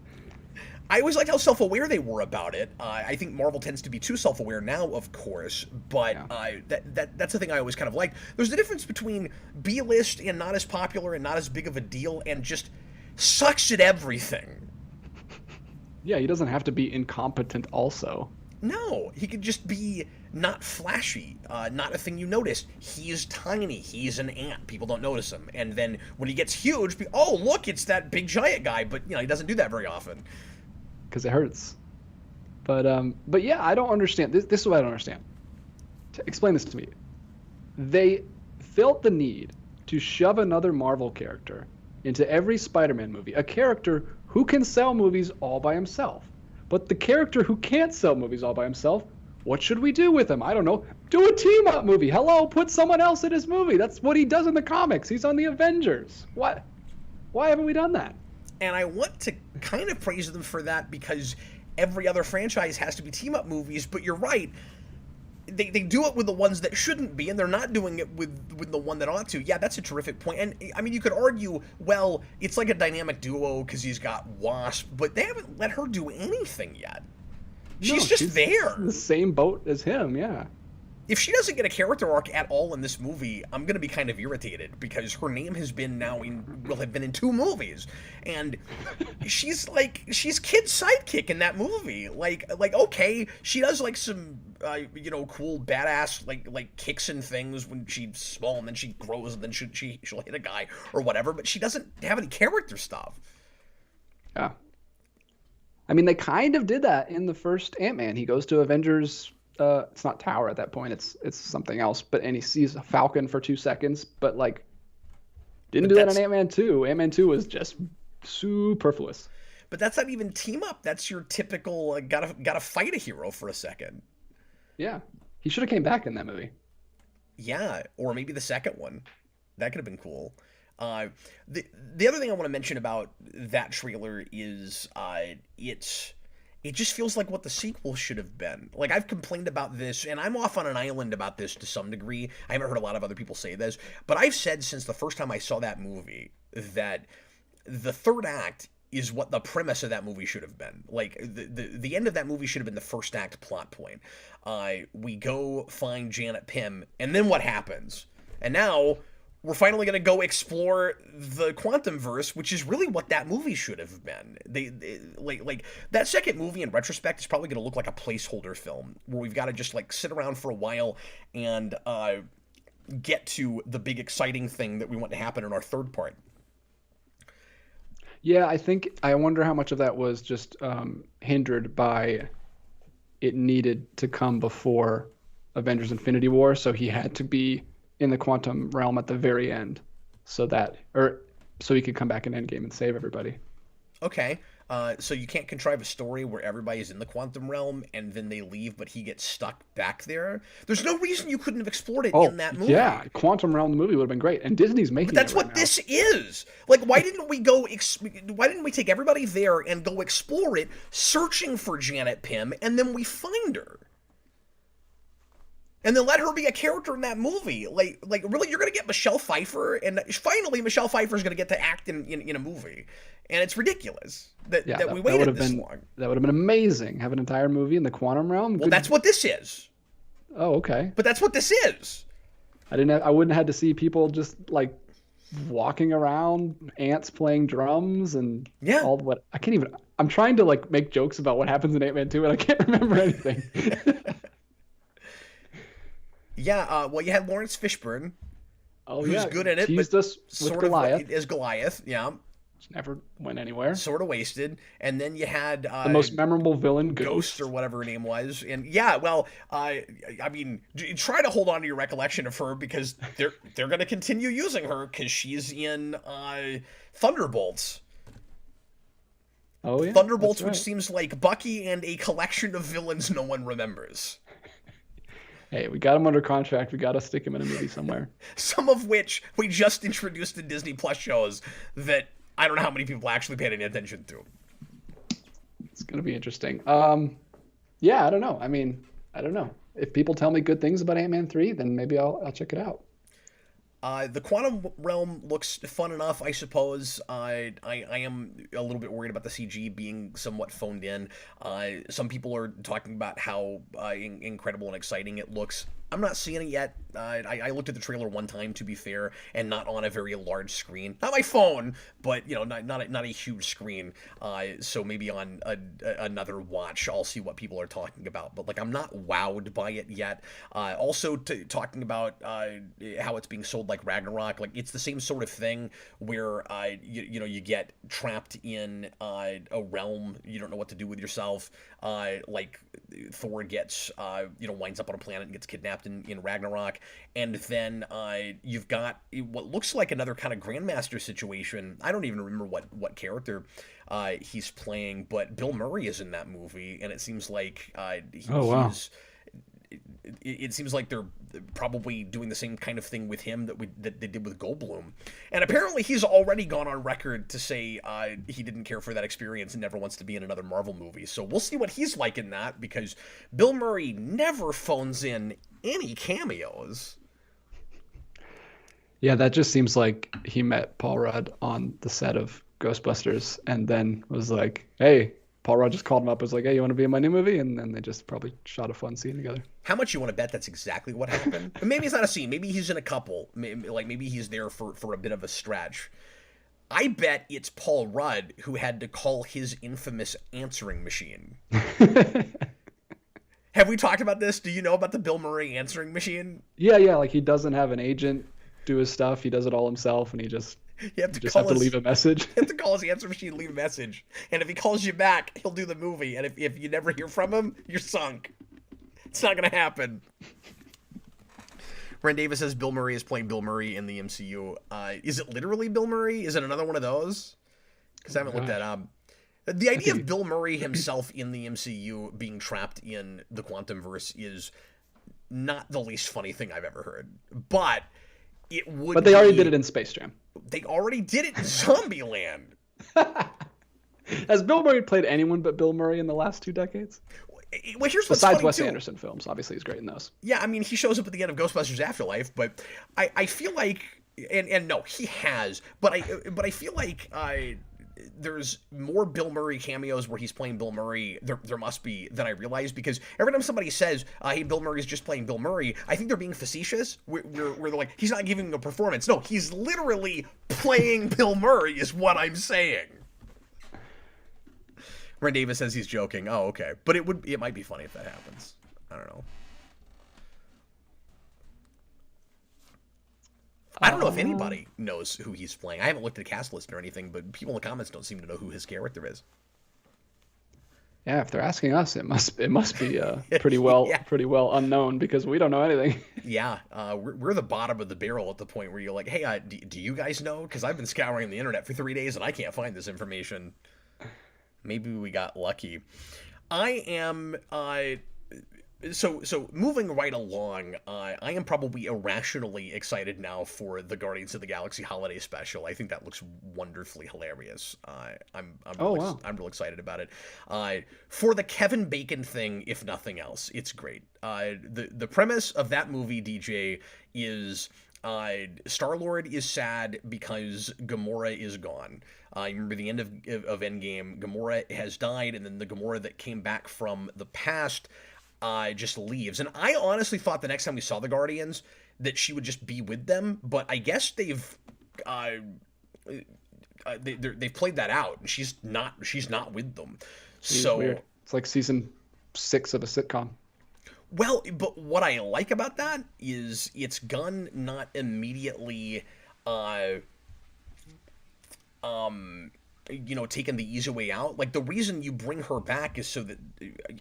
I always liked how self-aware they were about it. I think Marvel tends to be too self-aware now, of course, but that's the thing I always kind of liked. There's a difference between B-list and not as popular and not as big of a deal and just sucks at everything. Yeah, he doesn't have to be incompetent also. No, he could just be not flashy, not a thing you notice. He's tiny. He's an ant. People don't notice him. And then when he gets huge, oh, look, it's that big giant guy. But, he doesn't do that very often. Because it hurts. But yeah, I don't understand. This is what I don't understand. Explain this to me. They felt the need to shove another Marvel character into every Spider-Man movie, a character who can sell movies all by himself. But the character who can't sell movies all by himself, what should we do with him? I don't know. Do a team-up movie. Hello, put someone else in his movie. That's what he does in the comics. He's on the Avengers. What? Why haven't we done that? And I want to kind of praise them for that, because every other franchise has to be team-up movies, but you're right. They do it with the ones that shouldn't be, and they're not doing it with the one that ought to. Yeah, that's a terrific point. And, I mean, you could argue, well, it's like a dynamic duo because he's got Wasp, but they haven't let her do anything yet. She's just there. In the same boat as him, yeah. If she doesn't get a character arc at all in this movie, I'm going to be kind of irritated, because her name will have been in 2 movies, and she's kid sidekick in that movie. Like okay, she does like some cool badass like kicks and things when she's small, and then she grows, and then she'll hit a guy or whatever, but she doesn't have any character stuff. Yeah. I mean, they kind of did that in the first Ant-Man. He goes to Avengers. It's not Tower at that point. It's something else. And he sees a Falcon for 2 seconds, but didn't do that in Ant-Man 2. Ant-Man 2 was just superfluous. But that's not even team up. That's your typical gotta fight a hero for a second. Yeah, he should have came back in that movie. Yeah, or maybe the second one. That could have been cool. The other thing I want to mention about that trailer is it's it just feels like what the sequel should have been. Like, I've complained about this, and I'm off on an island about this to some degree. I haven't heard a lot of other people say this, but I've said since the first time I saw that movie that the third act is what the premise of that movie should have been. Like, the end of that movie should have been the first act plot point. We go find Janet Pym, and then what happens? And now we're finally going to go explore the quantum verse, which is really what that movie should have been. Like that second movie in retrospect is probably going to look like a placeholder film where we've got to just like sit around for a while and get to the big exciting thing that we want to happen in our third part. Yeah, I wonder how much of that was just hindered by it needed to come before Avengers Infinity War, so he had to be in the quantum realm at the very end so he could come back in Endgame and save everybody. Okay. So you can't contrive a story where everybody's in the quantum realm and then they leave, but he gets stuck back there. There's no reason you couldn't have explored it in that movie. Yeah, quantum realm movie would have been great, and Disney's making. But that's what this is. Like, why didn't we take everybody there and go explore it, searching for Janet Pym, and then we find her? And then let her be a character in that movie. Like really, you're going to get Michelle Pfeiffer, and finally Michelle Pfeiffer is going to get to act in a movie. And it's ridiculous that we waited this long. That would have been amazing. Have an entire movie in the quantum realm. Well, that's what this is. Oh, okay. But that's what this is. I wouldn't have had to see people just like walking around, ants playing drums, and all what I can't even. I'm trying to like make jokes about what happens in Ant-Man 2, and I can't remember anything. Yeah, well, you had Lawrence Fishburne, who's good in it, teased but us with sort Goliath. of as Goliath, yeah. Which never went anywhere. Sort of wasted. And then you had the most memorable villain, Ghost, or whatever her name was. And yeah, well, I mean, try to hold on to your recollection of her because they're going to continue using her because she's in Thunderbolts. Oh yeah, Thunderbolts, which seems like Bucky and a collection of villains no one remembers. Hey, we got him under contract. We got to stick him in a movie somewhere. Some of which we just introduced in Disney Plus shows that I don't know how many people actually paid any attention to. It's going to be interesting. Yeah, I don't know. I mean, I don't know. If people tell me good things about Ant-Man 3, then maybe I'll check it out. The quantum realm looks fun enough, I suppose. I am a little bit worried about the CG being somewhat phoned in. Some people are talking about how incredible and exciting it looks. I'm not seeing it yet. I looked at the trailer one time, to be fair, and not on a very large screen. Not my phone, but not a huge screen. So maybe on another watch, I'll see what people are talking about. But I'm not wowed by it yet. Also, talking about how it's being sold like Ragnarok, it's the same sort of thing where you get trapped in a realm, you don't know what to do with yourself. Like Thor gets winds up on a planet and gets kidnapped in Ragnarok, and then you've got what looks like another kind of Grandmaster situation. I don't even remember what character he's playing, but Bill Murray is in that movie, and it seems like it seems like they're probably doing the same kind of thing with him that they did with Goldblum. And apparently he's already gone on record to say he didn't care for that experience and never wants to be in another Marvel movie. So we'll see what he's like in that, because Bill Murray never phones in any cameos. Yeah, that just seems like he met Paul Rudd on the set of Ghostbusters and then was like, hey, Paul Rudd just called him up, was like, hey, you want to be in my new movie? And then they just probably shot a fun scene together. How much you want to bet that's exactly what happened? Maybe it's not a scene. Maybe he's in a couple. Maybe he's there for a bit of a stretch. I bet it's Paul Rudd who had to call his infamous answering machine. Have we talked about this? Do you know about the Bill Murray answering machine? Yeah. Like he doesn't have an agent do his stuff. He does it all himself, and he just... You have to leave a message. You have to call his answer machine and leave a message. And if he calls you back, he'll do the movie. And if you never hear from him, you're sunk. It's not going to happen. Ren Davis says Bill Murray is playing Bill Murray in the MCU. Is it literally Bill Murray? Is it another one of those? Because I haven't looked that up. The idea of Bill Murray himself in the MCU being trapped in the Quantumverse is not the least funny thing I've ever heard. But... But they already did it in Space Jam. They already did it in Zombieland. Has Bill Murray played anyone but Bill Murray in the last 2 decades? Well, here's what's Besides funny, Wes too. Anderson films, obviously he's great in those. Yeah, I mean, he shows up at the end of Ghostbusters Afterlife, but I feel like, and no, he has, but I feel like there's more Bill Murray cameos where he's playing Bill Murray. There must be, than I realize, because every time somebody says, "Hey, Bill Murray's just playing Bill Murray," I think they're being facetious. Where they're like, he's not giving a performance. No, he's literally playing Bill Murray, is what I'm saying. Ren Davis says he's joking. Oh, okay, but it might be funny if that happens. I don't know. I don't know if anybody knows who he's playing. I haven't looked at the cast list or anything, but people in the comments don't seem to know who his character is. Yeah, if they're asking us, it must be pretty well Yeah. pretty well unknown because we don't know anything. Yeah, we're the bottom of the barrel at the point where you're like, hey, do you guys know? Because I've been scouring the internet for 3 days and I can't find this information. Maybe we got lucky. I am so moving right along, I am probably irrationally excited now for the Guardians of the Galaxy holiday special. I think that looks wonderfully hilarious. I'm real excited about it. For the Kevin Bacon thing, if nothing else, it's great. The premise of that movie, DJ, is Star-Lord is sad because Gamora is gone. You remember the end of Endgame, Gamora has died, and then the Gamora that came back from the past just leaves. And I honestly thought the next time we saw the Guardians that she would just be with them, but I guess they've played that out, and she's not with them. So weird. It's like season 6 of a sitcom. Well, but what I like about that is it's Gunn not immediately taking the easy way out. Like, the reason you bring her back is so that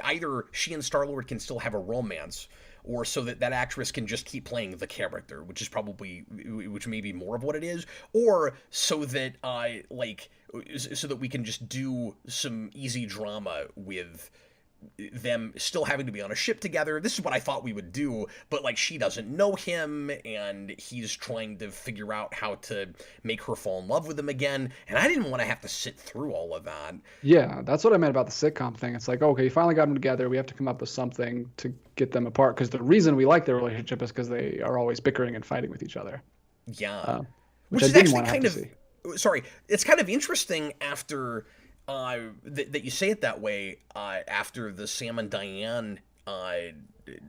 either she and Star-Lord can still have a romance, or so that actress can just keep playing the character, which may be more of what it is, or so that so that we can just do some easy drama with them still having to be on a ship together. This is what I thought we would do, but like, she doesn't know him and he's trying to figure out how to make her fall in love with him again, and I didn't want to have to sit through all of that. Yeah, that's what I meant about the sitcom thing. It's like, okay, you finally got them together, we have to come up with something to get them apart, because the reason we like their relationship is because they are always bickering and fighting with each other. Yeah. Which is I didn't actually want to kind have of to see. sorry, it's kind of interesting after that you say it that way, after the Sam and Diane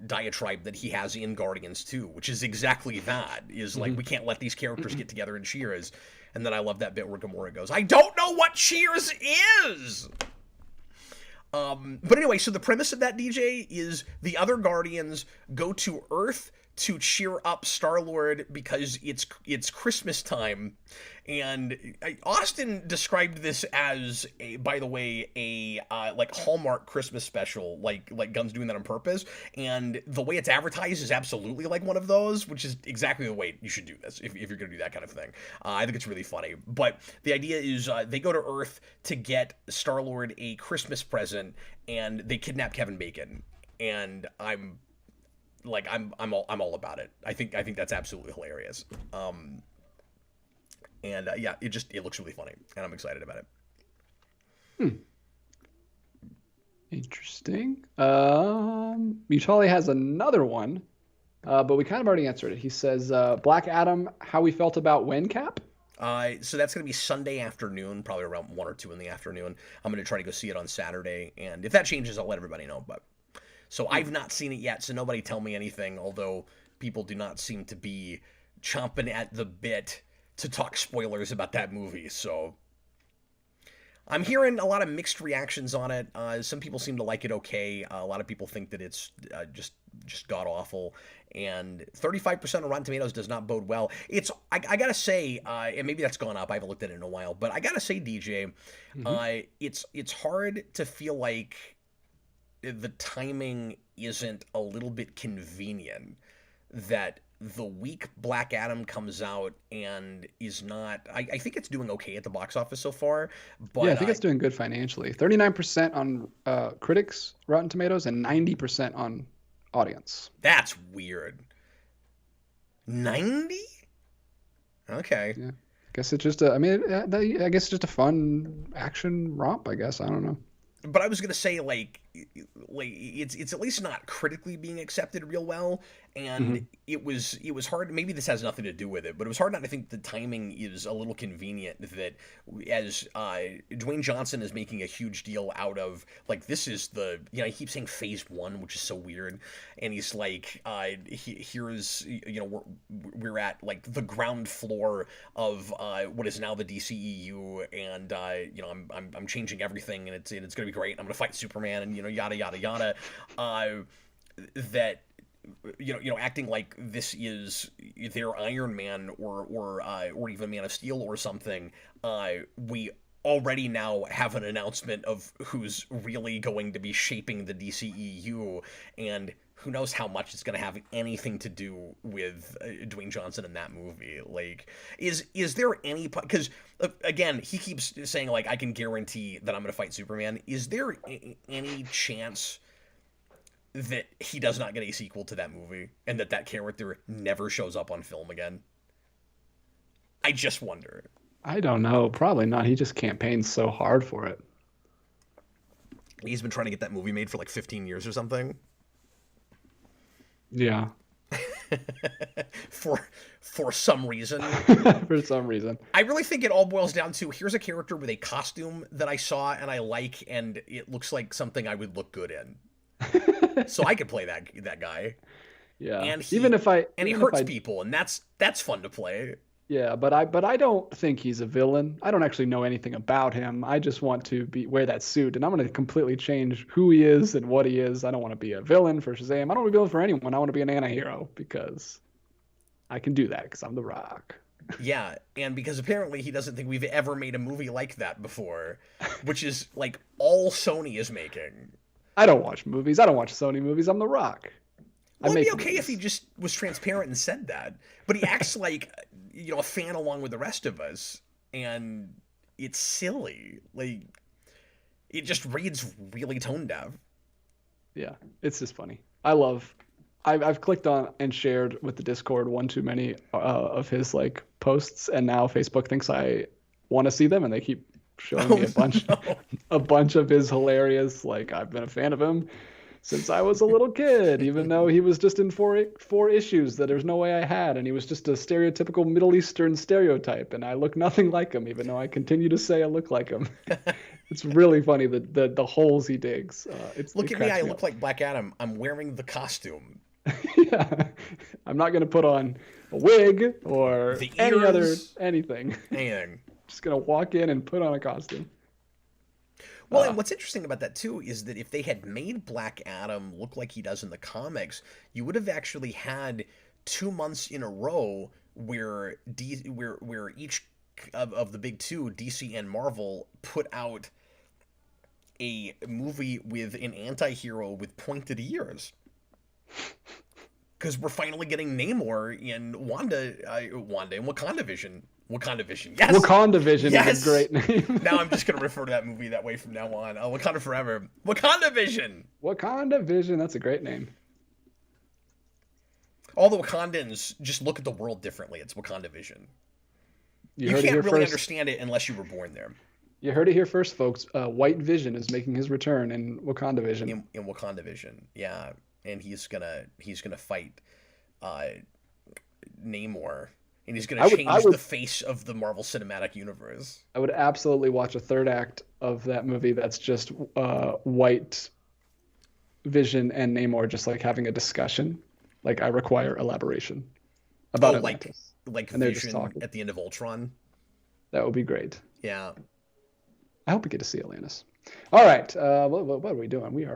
diatribe that he has in Guardians 2, which is exactly that, is like, we can't let these characters get together in Cheers. And then I love that bit where Gamora goes, I don't know what Cheers is! But anyway, so the premise of that, DJ, is the other Guardians go to Earth to cheer up Star-Lord because it's Christmas time. And Austin described this as, by the way, a like Hallmark Christmas special, like Gunn's doing that on purpose. And the way it's advertised is absolutely like one of those, which is exactly the way you should do this if you're going to do that kind of thing. I think it's really funny. But the idea is they go to Earth to get Star-Lord a Christmas present, and they kidnap Kevin Bacon. And I'm all about it. I think that's absolutely hilarious. Yeah, it looks really funny, and I'm excited about it. Interesting. Mutali has another one, but we kind of already answered it. He says, Black Adam, how we felt about WinCap? So that's going to be Sunday afternoon, probably around 1 or 2 in the afternoon. I'm going to try to go see it on Saturday, and if that changes, I'll let everybody know. But so I've not seen it yet, so nobody tell me anything, although people do not seem to be chomping at the bit to talk spoilers about that movie. So I'm hearing a lot of mixed reactions on it. Some people seem to like it okay. A lot of people think that it's just god-awful. And 35% of Rotten Tomatoes does not bode well. I gotta say, and maybe that's gone up, I haven't looked at it in a while, but I gotta say, DJ, it's hard to feel like the timing isn't a little bit convenient, that the week Black Adam comes out and is not, I think it's doing okay at the box office so far, but yeah, I think it's doing good financially. 39% on critics Rotten Tomatoes and 90% on audience. That's weird. 90? Okay. Yeah. guess it's just a. I mean, I guess it's just a fun action romp. I guess I don't know. But I was gonna say like it's at least not critically being accepted real well, and Mm-hmm. it was hard. Maybe this has nothing to do with it, but it was hard not to think the timing is a little convenient. That as Dwayne Johnson is making a huge deal out of like this is the he keeps saying Phase 1, which is so weird, and he's like here's we're at like the ground floor of what is now the DCEU, and I'm changing everything, and it's gonna be great. I'm gonna fight Superman, and yada yada yada. That acting like this is their Iron Man or even Man of Steel or something. We already now have an announcement of who's really going to be shaping the DCEU, and who knows how much it's going to have anything to do with Dwayne Johnson in that movie. Like, is there any... Because, again, he keeps saying, like, I can guarantee that I'm going to fight Superman. Is there any chance that he does not get a sequel to that movie and that character never shows up on film again? I just wonder. I don't know. Probably not. He just campaigns so hard for it. He's been trying to get that movie made for like 15 years or something. Yeah. For some reason. For some reason. I really think it all boils down to here's a character with a costume that I saw and I like, and it looks like something I would look good in. So I could play that guy. Yeah. And he hurts people, and that's fun to play. Yeah, but I don't think he's a villain. I don't actually know anything about him. I just want to wear that suit, and I'm going to completely change who he is and what he is. I don't want to be a villain for Shazam. I don't want to be a villain for anyone. I want to be an anti-hero because I can do that because I'm The Rock. Yeah, and because apparently he doesn't think we've ever made a movie like that before, which is like all Sony is making. I don't watch movies. I don't watch Sony movies. I'm The Rock. Well, it'd be okay if he just was transparent and said that. But he acts like, a fan along with the rest of us. And it's silly. Like, it just reads really tone deaf. Yeah, it's just funny. I've clicked on and shared with the Discord one too many of his like posts, and now Facebook thinks I want to see them, and they keep showing me a bunch of his hilarious. Like, I've been a fan of him since I was a little kid, even though he was just in four issues that there's no way I had, and he was just a stereotypical Middle Eastern stereotype, and I look nothing like him, even though I continue to say I look like him. It's really funny the holes he digs. Look at me, I look like Black Adam. I'm wearing the costume. Yeah, I'm not gonna put on a wig or anything. Just gonna walk in and put on a costume. Well, and what's interesting about that, too, is that if they had made Black Adam look like he does in the comics, you would have actually had 2 months in a row where each of the big two, DC and Marvel, put out a movie with an anti-hero with pointed ears. Because we're finally getting Namor in WandaVision. WakandaVision, yes! WakandaVision is a great name. Now I'm just going to refer to that movie that way from now on. Wakanda Forever. WakandaVision! WakandaVision, that's a great name. All the Wakandans just look at the world differently. It's WakandaVision. You can't really understand it unless you were born there. You heard it here first, folks. White Vision is making his return in WakandaVision. In WakandaVision, yeah. And he's gonna fight Namor. And he's going to change the face of the Marvel Cinematic Universe. I would absolutely watch a third act of that movie that's just White Vision and Namor just like having a discussion. Like, I require elaboration about Atlantis. Like Vision at the end of Ultron? That would be great. Yeah. I hope we get to see Atlantis. All right. What are we doing?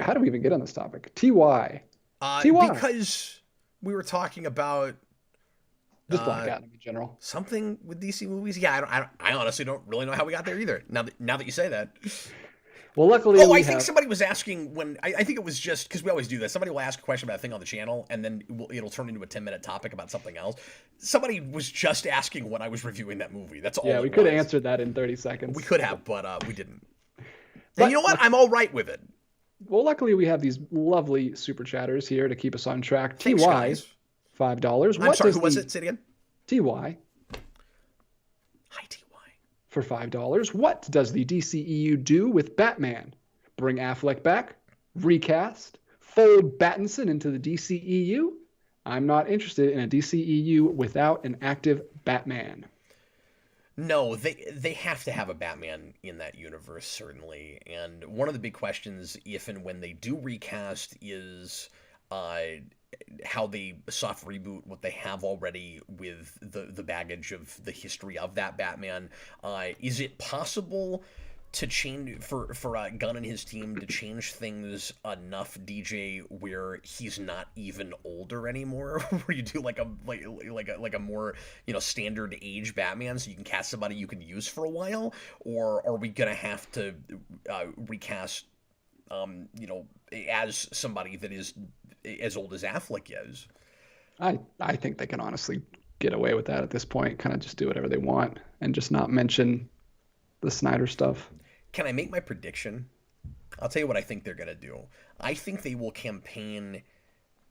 How do we even get on this topic? TY. Because we were talking about... Just Black Adam in general. Something with DC movies? Yeah, I honestly don't really know how we got there either. Now that you say that. Well, luckily, I think somebody was asking when I think it was just because we always do this. Somebody will ask a question about a thing on the channel, and then it'll turn into a 10-minute topic about something else. Somebody was just asking when I was reviewing that movie. That's all. Yeah, we could have answered that in 30 seconds. We could have, but we didn't. And you know what? I'm all right with it. Well, luckily we have these lovely super chatters here to keep us on track. Thanks, TY. guys. $5. I'm sorry, who was it? Say it again. TY. for $5. What does the DCEU do with Batman? Bring Affleck back? Recast? Fold Battinson into the DCEU? I'm not interested in a DCEU without an active Batman. No, they have to have a Batman in that universe, certainly. And one of the big questions, if and when they do recast, is how they soft reboot what they have already with the baggage of the history of that Batman. Is it possible to change for Gunn and his team to change things enough, DJ, where he's not even older anymore? Where you do like a more standard age Batman, so you can cast somebody you can use for a while, or are we gonna have to recast as somebody that is as old as Affleck is? I think they can honestly get away with that at this point. Kind of just do whatever they want and just not mention the Snyder stuff. Can I make my prediction? I'll tell you what I think they're going to do. I think they will campaign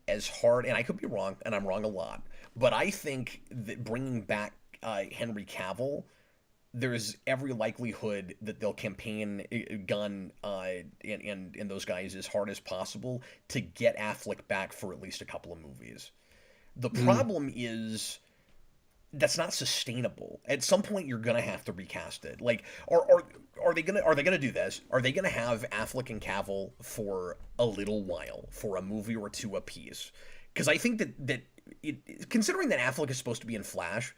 as hard, and I could be wrong, and I'm wrong a lot, but I think that bringing back Henry Cavill, there's every likelihood that they'll campaign Gunn and those guys as hard as possible to get Affleck back for at least a couple of movies. The problem is that's not sustainable. At some point, you're gonna have to recast it. Like, are they gonna do this? Are they gonna have Affleck and Cavill for a little while, for a movie or two apiece? Because I think considering that Affleck is supposed to be in Flash,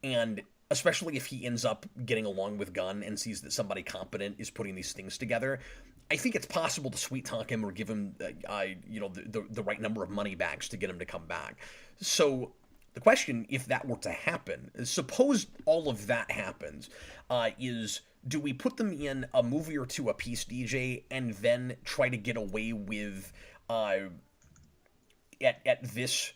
and especially if he ends up getting along with Gunn and sees that somebody competent is putting these things together, I think it's possible to sweet talk him or give him the right number of money bags to get him to come back. So the question, if that were to happen, suppose all of that happens, is do we put them in a movie or two apiece, DJ, and then try to get away with at this,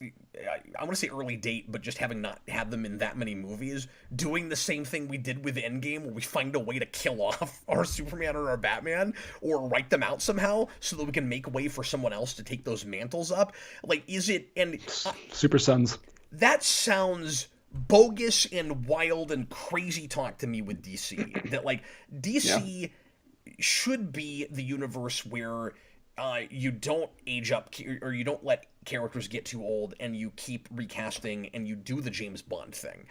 I want to say early date, but just having not had them in that many movies, doing the same thing we did with Endgame, where we find a way to kill off our Superman or our Batman, or write them out somehow so that we can make way for someone else to take those mantles up? Like, is it... and Super Sons. That sounds bogus and wild and crazy talk to me with DC. That, like, DC should be the universe where you don't age up, or you don't let characters get too old, and you keep recasting, and you do the James Bond thing,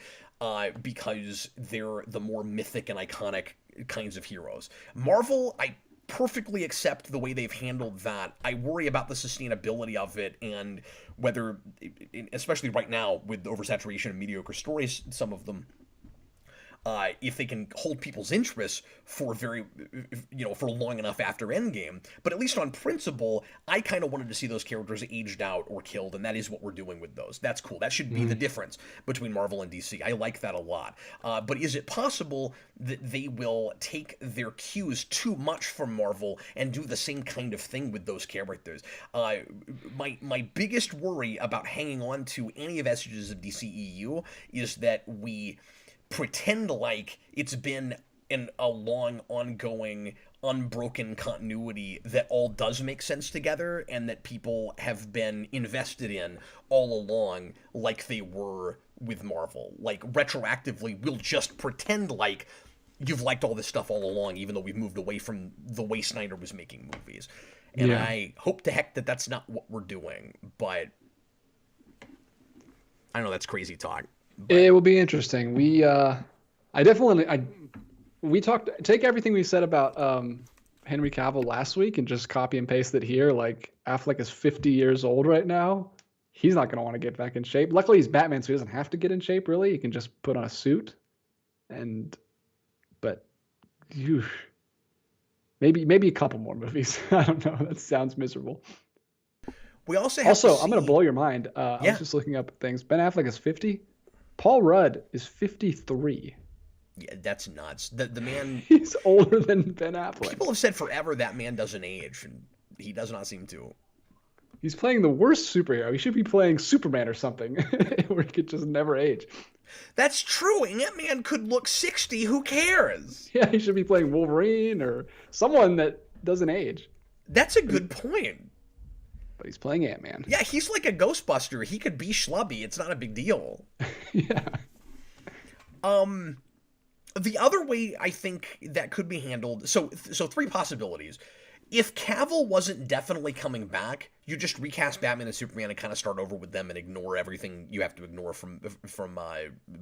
because they're the more mythic and iconic kinds of heroes. Marvel, I perfectly accept the way they've handled that. I worry about the sustainability of it, and whether, especially right now with the oversaturation of mediocre stories, some of them, if they can hold people's interests for for long enough after Endgame. But at least on principle, I kind of wanted to see those characters aged out or killed, and that is what we're doing with those. That's cool. That should be the difference between Marvel and DC. I like that a lot. But is it possible that they will take their cues too much from Marvel and do the same kind of thing with those characters? My biggest worry about hanging on to any vestiges of DCEU is that we pretend like it's been a long, ongoing, unbroken continuity that all does make sense together, and that people have been invested in all along, like they were with Marvel. Like, retroactively, we'll just pretend like you've liked all this stuff all along, even though we've moved away from the way Snyder was making movies. And I hope to heck that that's not what we're doing, but I know that's crazy talk. But it will be interesting. We take everything we said about Henry Cavill last week and just copy and paste it here. Like, Affleck is 50 years old right now. He's not going to want to get back in shape. Luckily, he's Batman, so he doesn't have to get in shape, really. He can just put on a suit. But maybe a couple more movies. I don't know. That sounds miserable. We also have I'm going to blow your mind. I was just looking up things. Ben Affleck is 50. Paul Rudd is 53. Yeah, that's nuts. The man... He's older than Ben Affleck. People have said forever that man doesn't age, and he does not seem to. He's playing the worst superhero. He should be playing Superman or something, where he could just never age. That's true. Ant-Man could look 60. Who cares? Yeah, he should be playing Wolverine or someone that doesn't age. That's a good point. But he's playing Ant-Man. Yeah, he's like a Ghostbuster. He could be schlubby. It's not a big deal. Yeah. The other way I think that could be handled, so three possibilities. If Cavill wasn't definitely coming back, you just recast Batman and Superman and kind of start over with them and ignore everything you have to ignore from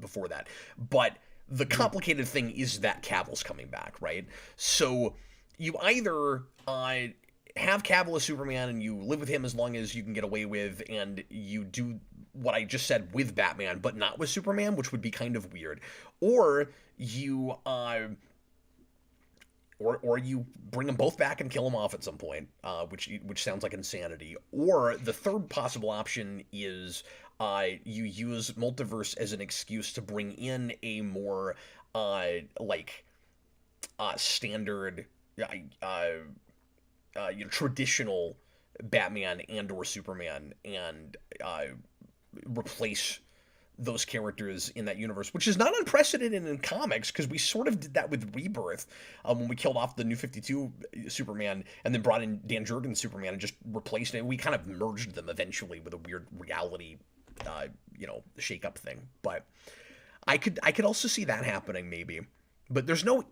before that. But the complicated thing is that Cavill's coming back, right? So you either have Cavill as Superman and you live with him as long as you can get away with, and you do what I just said with Batman, but not with Superman, which would be kind of weird. Or you or you bring them both back and kill them off at some point, which sounds like insanity. Or the third possible option is you use multiverse as an excuse to bring in a more standard, traditional Batman and or Superman, and replace those characters in that universe, which is not unprecedented in comics, because we sort of did that with Rebirth, when we killed off the New 52 Superman and then brought in Dan Jurgens Superman and just replaced it. We kind of merged them eventually with a weird reality, shake-up thing. But I could also see that happening maybe. But there's no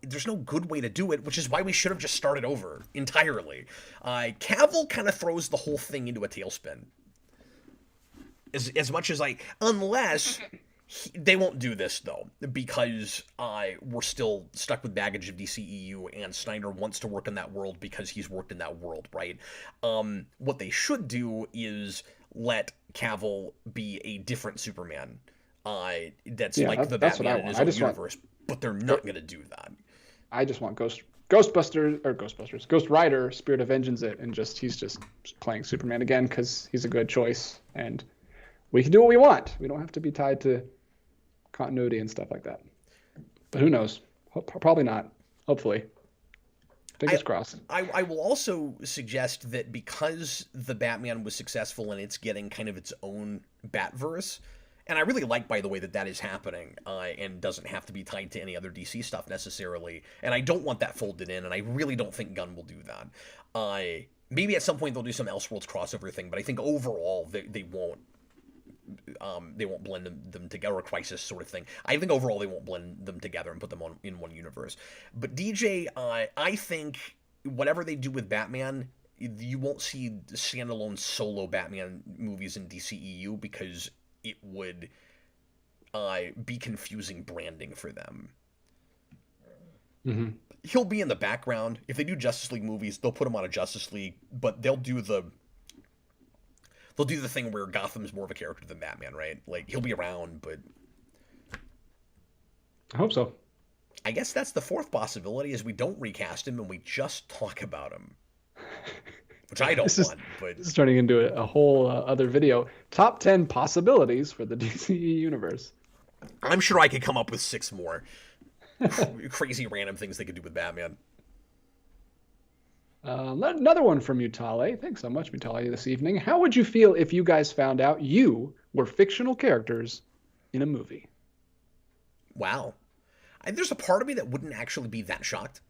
good way to do it, which is why we should have just started over entirely. Cavill kind of throws the whole thing into a tailspin. As much as unless they won't do this though, because we're still stuck with baggage of DCEU, and Snyder wants to work in that world because he's worked in that world, right? What they should do is let Cavill be a different Superman. That's like the Batman in his own universe, but they're not going to do that. I just want Ghost Rider, Spirit of Vengeance it, and he's just playing Superman again because he's a good choice, and we can do what we want. We don't have to be tied to continuity and stuff like that. But who knows? Probably not. Hopefully. Fingers crossed. I will also suggest that because the Batman was successful and it's getting kind of its own Batverse, and I really like, by the way, that is happening, and doesn't have to be tied to any other DC stuff necessarily, and I don't want that folded in, and I really don't think Gunn will do that. Maybe at some point they'll do some Elseworlds crossover thing, but I think overall they won't. They won't blend them together, or a Crisis sort of thing. I think overall they won't blend them together and put them in one universe. But DJ, I think whatever they do with Batman, you won't see standalone solo Batman movies in DCEU, because it would be confusing branding for them. Mm-hmm. He'll be in the background. If they do Justice League movies, they'll put him on a Justice League, but they'll do the thing where Gotham's more of a character than Batman, right? Like, he'll be around, but I hope so. I guess that's the fourth possibility, is we don't recast him and we just talk about him. Which I don't want, but this is turning into a whole other video. Top 10 possibilities for the DCE universe. I'm sure I could come up with 6 more crazy random things they could do with Batman. Another one from Mutale. Thanks so much, Mutale, this evening. How would you feel if you guys found out you were fictional characters in a movie? Wow. There's a part of me that wouldn't actually be that shocked.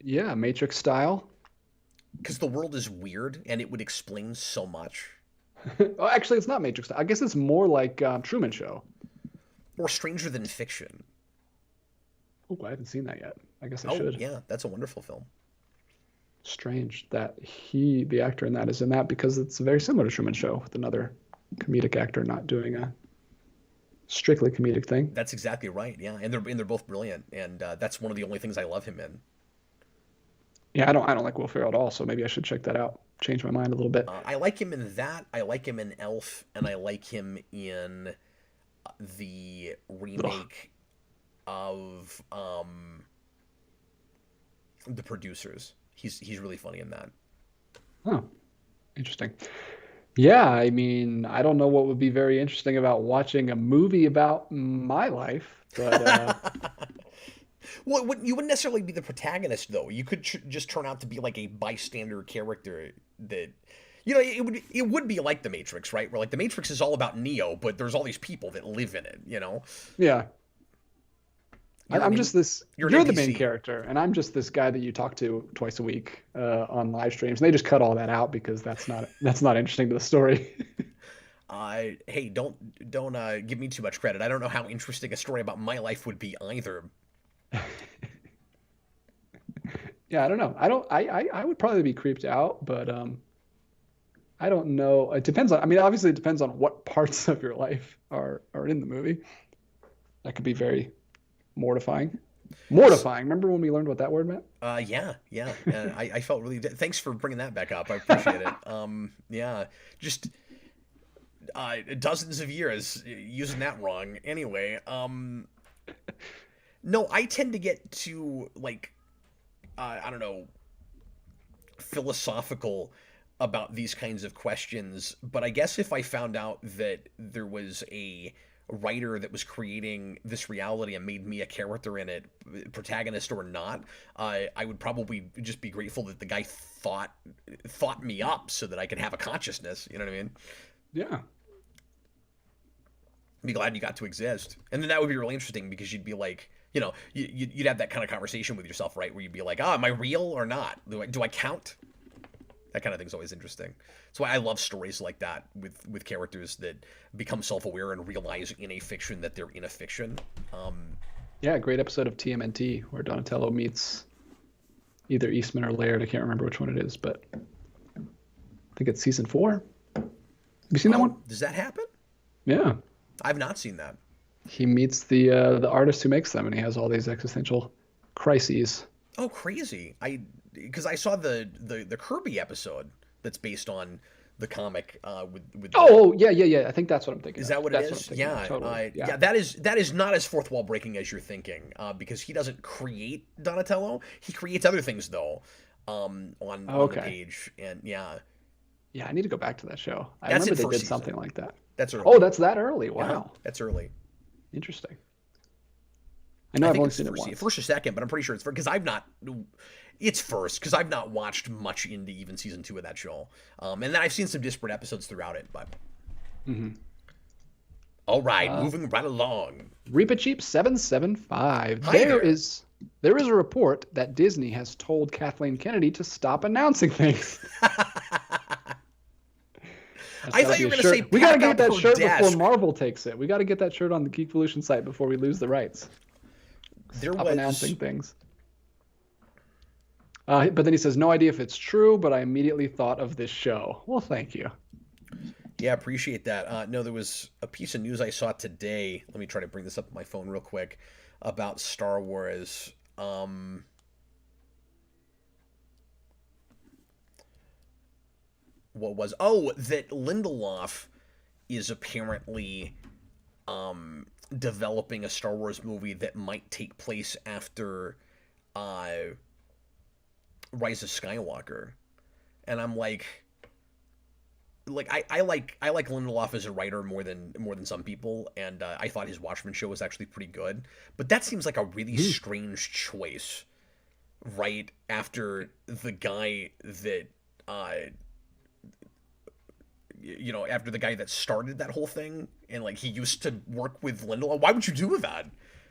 Yeah, Matrix style. Because the world is weird, and it would explain so much. Oh, actually, it's not Matrix style. I guess it's more like Truman Show. Or Stranger Than Fiction. Oh, I haven't seen that yet. I guess I should. Yeah, that's a wonderful film. Strange that the actor in that is in that, because it's very similar to Truman Show, with another comedic actor not doing a strictly comedic thing. That's exactly right. Yeah, and they're both brilliant, and that's one of the only things I love him in. Yeah, I don't like Will Ferrell at all, so maybe I should check that out. Change my mind a little bit. I like him in that. I like him in Elf, and I like him in the remake of The Producers. He's really funny in that. Oh, interesting. Yeah, I mean, I don't know what would be very interesting about watching a movie about my life, but well, you wouldn't necessarily be the protagonist, though. You could just turn out to be like a bystander character that, it would be like The Matrix, right? Where like The Matrix is all about Neo, but there's all these people that live in it, Yeah. You're the main character, and I'm just this guy that you talk to twice a week on live streams. And they just cut all that out because that's not interesting to the story. Hey, don't give me too much credit. I don't know how interesting a story about my life would be either. Yeah, I don't know. I would probably be creeped out, but I don't know. It depends on, I mean, obviously it depends on what parts of your life are in the movie. That could be very mortifying. Mortifying. Remember when we learned what that word meant? Yeah. I felt really. Thanks for bringing that back up. I appreciate it. Yeah, just dozens of years using that wrong. Anyway, no, I tend to get too like, I don't know, philosophical about these kinds of questions. But I guess if I found out that there was a writer that was creating this reality and made me a character in it, protagonist or not, I would probably just be grateful that the guy thought me up so that I could have a consciousness. You know what I mean? Yeah. Be glad you got to exist, and then that would be really interesting because you'd be like, you know, you'd have that kind of conversation with yourself, right? Where you'd be like, am I real or not? Do I count? That kind of thing's always interesting. That's why I love stories like that with characters that become self-aware and realize in a fiction that they're in a fiction. Yeah, great episode of TMNT where Donatello meets either Eastman or Laird. I can't remember which one it is, but I think it's season 4. Have you seen that one? Does that happen? Yeah. I've not seen that. He meets the artist who makes them, and he has all these existential crises. Oh, crazy! Because I saw the Kirby episode that's based on the comic with. Yeah. I think that's what I'm thinking. Is that what it is? Yeah, totally. Yeah. That is not as fourth wall breaking as you're thinking, because he doesn't create Donatello. He creates other things though, on the page, and yeah. Yeah, I need to go back to that show. I That's remember they did season. something like that. That's early. Oh, that's that early. Wow. Yeah, that's early. Interesting. I know I've only seen it once. First or second, but I'm pretty sure it's first because I've not. It's first because I've not watched much into even season 2 of that show, and then I've seen some disparate episodes throughout it. But all right, moving right along. Reaper Cheap 775. Hi There is a report that Disney has told Kathleen Kennedy to stop announcing things. I thought you were going to say we got to get that shirt desk. before Marvel takes it. We got to get that shirt on the Geekvolution site before we lose the rights. Stop announcing things. But then he says, no idea if it's true, but I immediately thought of this show. Well, thank you. Yeah, appreciate that. No, there was a piece of news I saw today. Let me try to bring this up on my phone real quick about Star Wars. That Lindelof is apparently developing a Star Wars movie that might take place after Rise of Skywalker, and I'm like I like Lindelof as a writer more than some people, and I thought his Watchmen show was actually pretty good, but that seems like a really strange choice, right after the guy that after the guy that started that whole thing, and like he used to work with Lindelof. Why would you do that?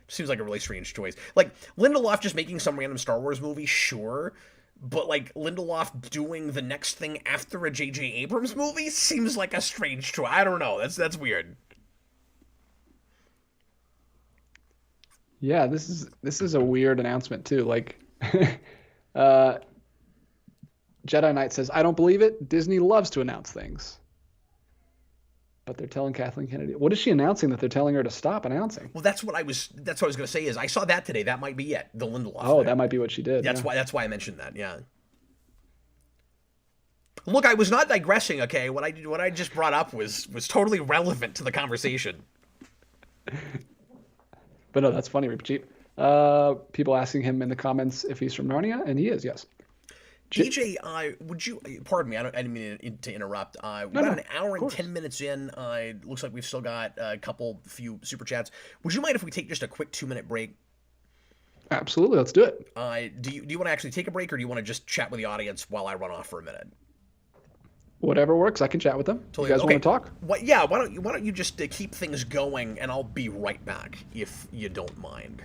Seems like a really strange choice. Like Lindelof just making some random Star Wars movie, sure, but like Lindelof doing the next thing after a J.J. Abrams movie seems like a strange choice. I don't know. That's weird. Yeah, this is a weird announcement too. Like, Jedi Knight says, "I don't believe it. Disney loves to announce things." But they're telling Kathleen Kennedy. What is she announcing that they're telling her to stop announcing? Well, that's what I was going to say is I saw that today. That might be it. The Lindelof. Oh, thing. That might be what she did. That's why I mentioned that. Yeah. Look, I was not digressing. Okay, what I just brought up was totally relevant to the conversation. But no, that's funny, Reaper Cheap. People asking him in the comments if he's from Narnia, and he is. Yes. DJ, would you, pardon me, I didn't mean to interrupt. We're about an hour and 10 minutes in. Looks like we've still got a few super chats. Would you mind if we take just a quick 2-minute break? Absolutely, let's do it. Do you want to actually take a break, or do you want to just chat with the audience while I run off for a minute? Whatever works, I can chat with them. Totally. You guys want to talk? Yeah, why don't you just keep things going, and I'll be right back if you don't mind.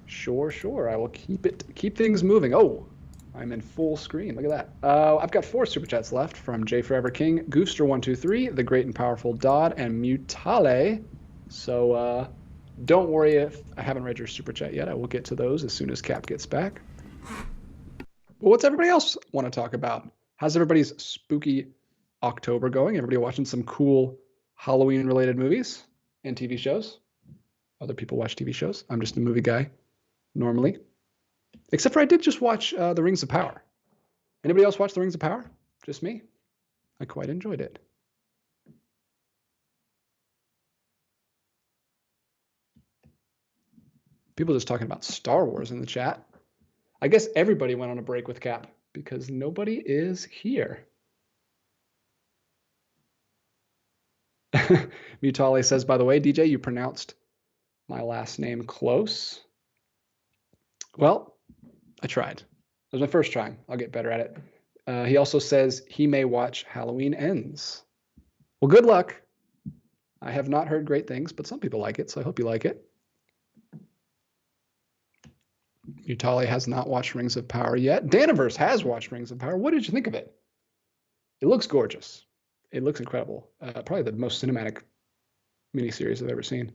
Sure. I will keep things moving. Oh. I'm in full screen. Look at that. I've got 4 super chats left from J Forever King, Goofster123, The Great and Powerful Dodd, and Mutale. So don't worry if I haven't read your super chat yet. I will get to those as soon as Cap gets back. Well, what's everybody else want to talk about? How's everybody's spooky October going? Everybody watching some cool Halloween-related movies and TV shows? Other people watch TV shows. I'm just a movie guy normally. Except for I did just watch The Rings of Power. Anybody else watch The Rings of Power? Just me. I quite enjoyed it. People just talking about Star Wars in the chat. I guess everybody went on a break with Cap because nobody is here. Mutale says, by the way, DJ, you pronounced my last name close. Well, I tried. It was my first try. I'll get better at it. He also says he may watch Halloween Ends. Well, good luck. I have not heard great things, but some people like it, so I hope you like it. Mutale has not watched Rings of Power yet. Daniverse has watched Rings of Power. What did you think of it? It looks gorgeous. It looks incredible. Probably the most cinematic miniseries I've ever seen.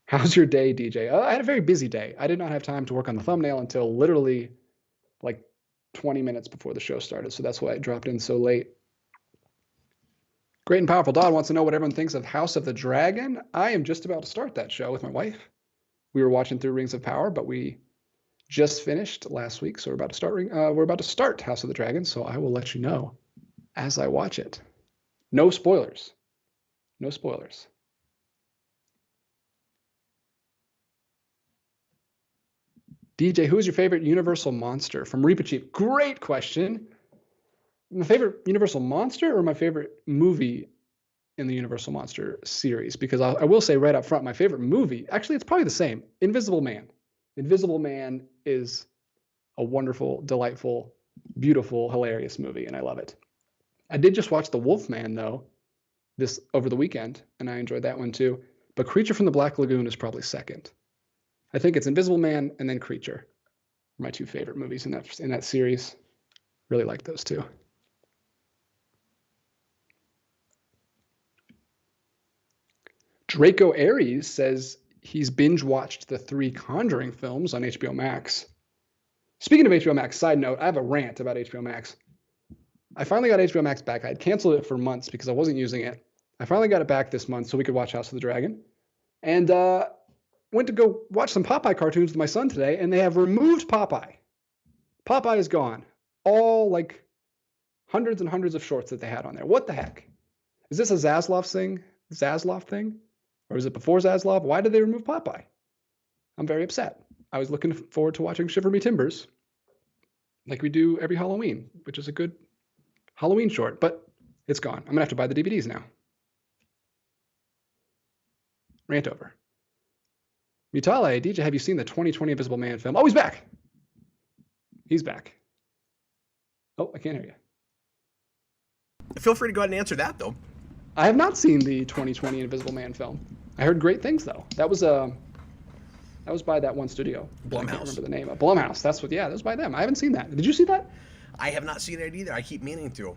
How's your day, DJ? I had a very busy day. I did not have time to work on the thumbnail until literally like 20 minutes before the show started, so that's why I dropped in so late. Great and Powerful Dodd wants to know what everyone thinks of House of the Dragon. I am just about to start that show with my wife. We were watching through Rings of Power, but we just finished last week, so we're about to start House of the Dragon, so I will let you know as I watch it. No spoilers. No spoilers. DJ, who is your favorite Universal monster? From Reaper Chief. Great question. My favorite Universal monster or my favorite movie in the Universal Monster series? Because I will say right up front, my favorite movie, actually it's probably the same, Invisible Man. Invisible Man is a wonderful, delightful, beautiful, hilarious movie, and I love it. I did just watch The Wolfman, though, this over the weekend, and I enjoyed that one too. But Creature from the Black Lagoon is probably second. I think it's Invisible Man and then Creature. My 2 favorite movies in that series. Really like those 2. Draco Aries says he's binge watched the 3 Conjuring films on HBO Max. Speaking of HBO Max, side note, I have a rant about HBO Max. I finally got HBO Max back. I had canceled it for months because I wasn't using it. I finally got it back this month so we could watch House of the Dragon. And went to go watch some Popeye cartoons with my son today, and they have removed Popeye. Popeye is gone. All like hundreds and hundreds of shorts that they had on there. What the heck? Is this a Zaslav thing? Or is it before Zaslav? Why did they remove Popeye? I'm very upset. I was looking forward to watching Shiver Me Timbers like we do every Halloween, which is a good Halloween short, but it's gone. I'm going to have to buy the DVDs now. Rant over. Mutale, DJ, have you seen the 2020 Invisible Man film? Oh, he's back. He's back. Oh, I can't hear you. Feel free to go ahead and answer that, though. I have not seen the 2020 Invisible Man film. I heard great things, though. That was by that one studio. Blumhouse. I can't remember the name of Blumhouse. That was by them. I haven't seen that. Did you see that? I have not seen it either. I keep meaning to.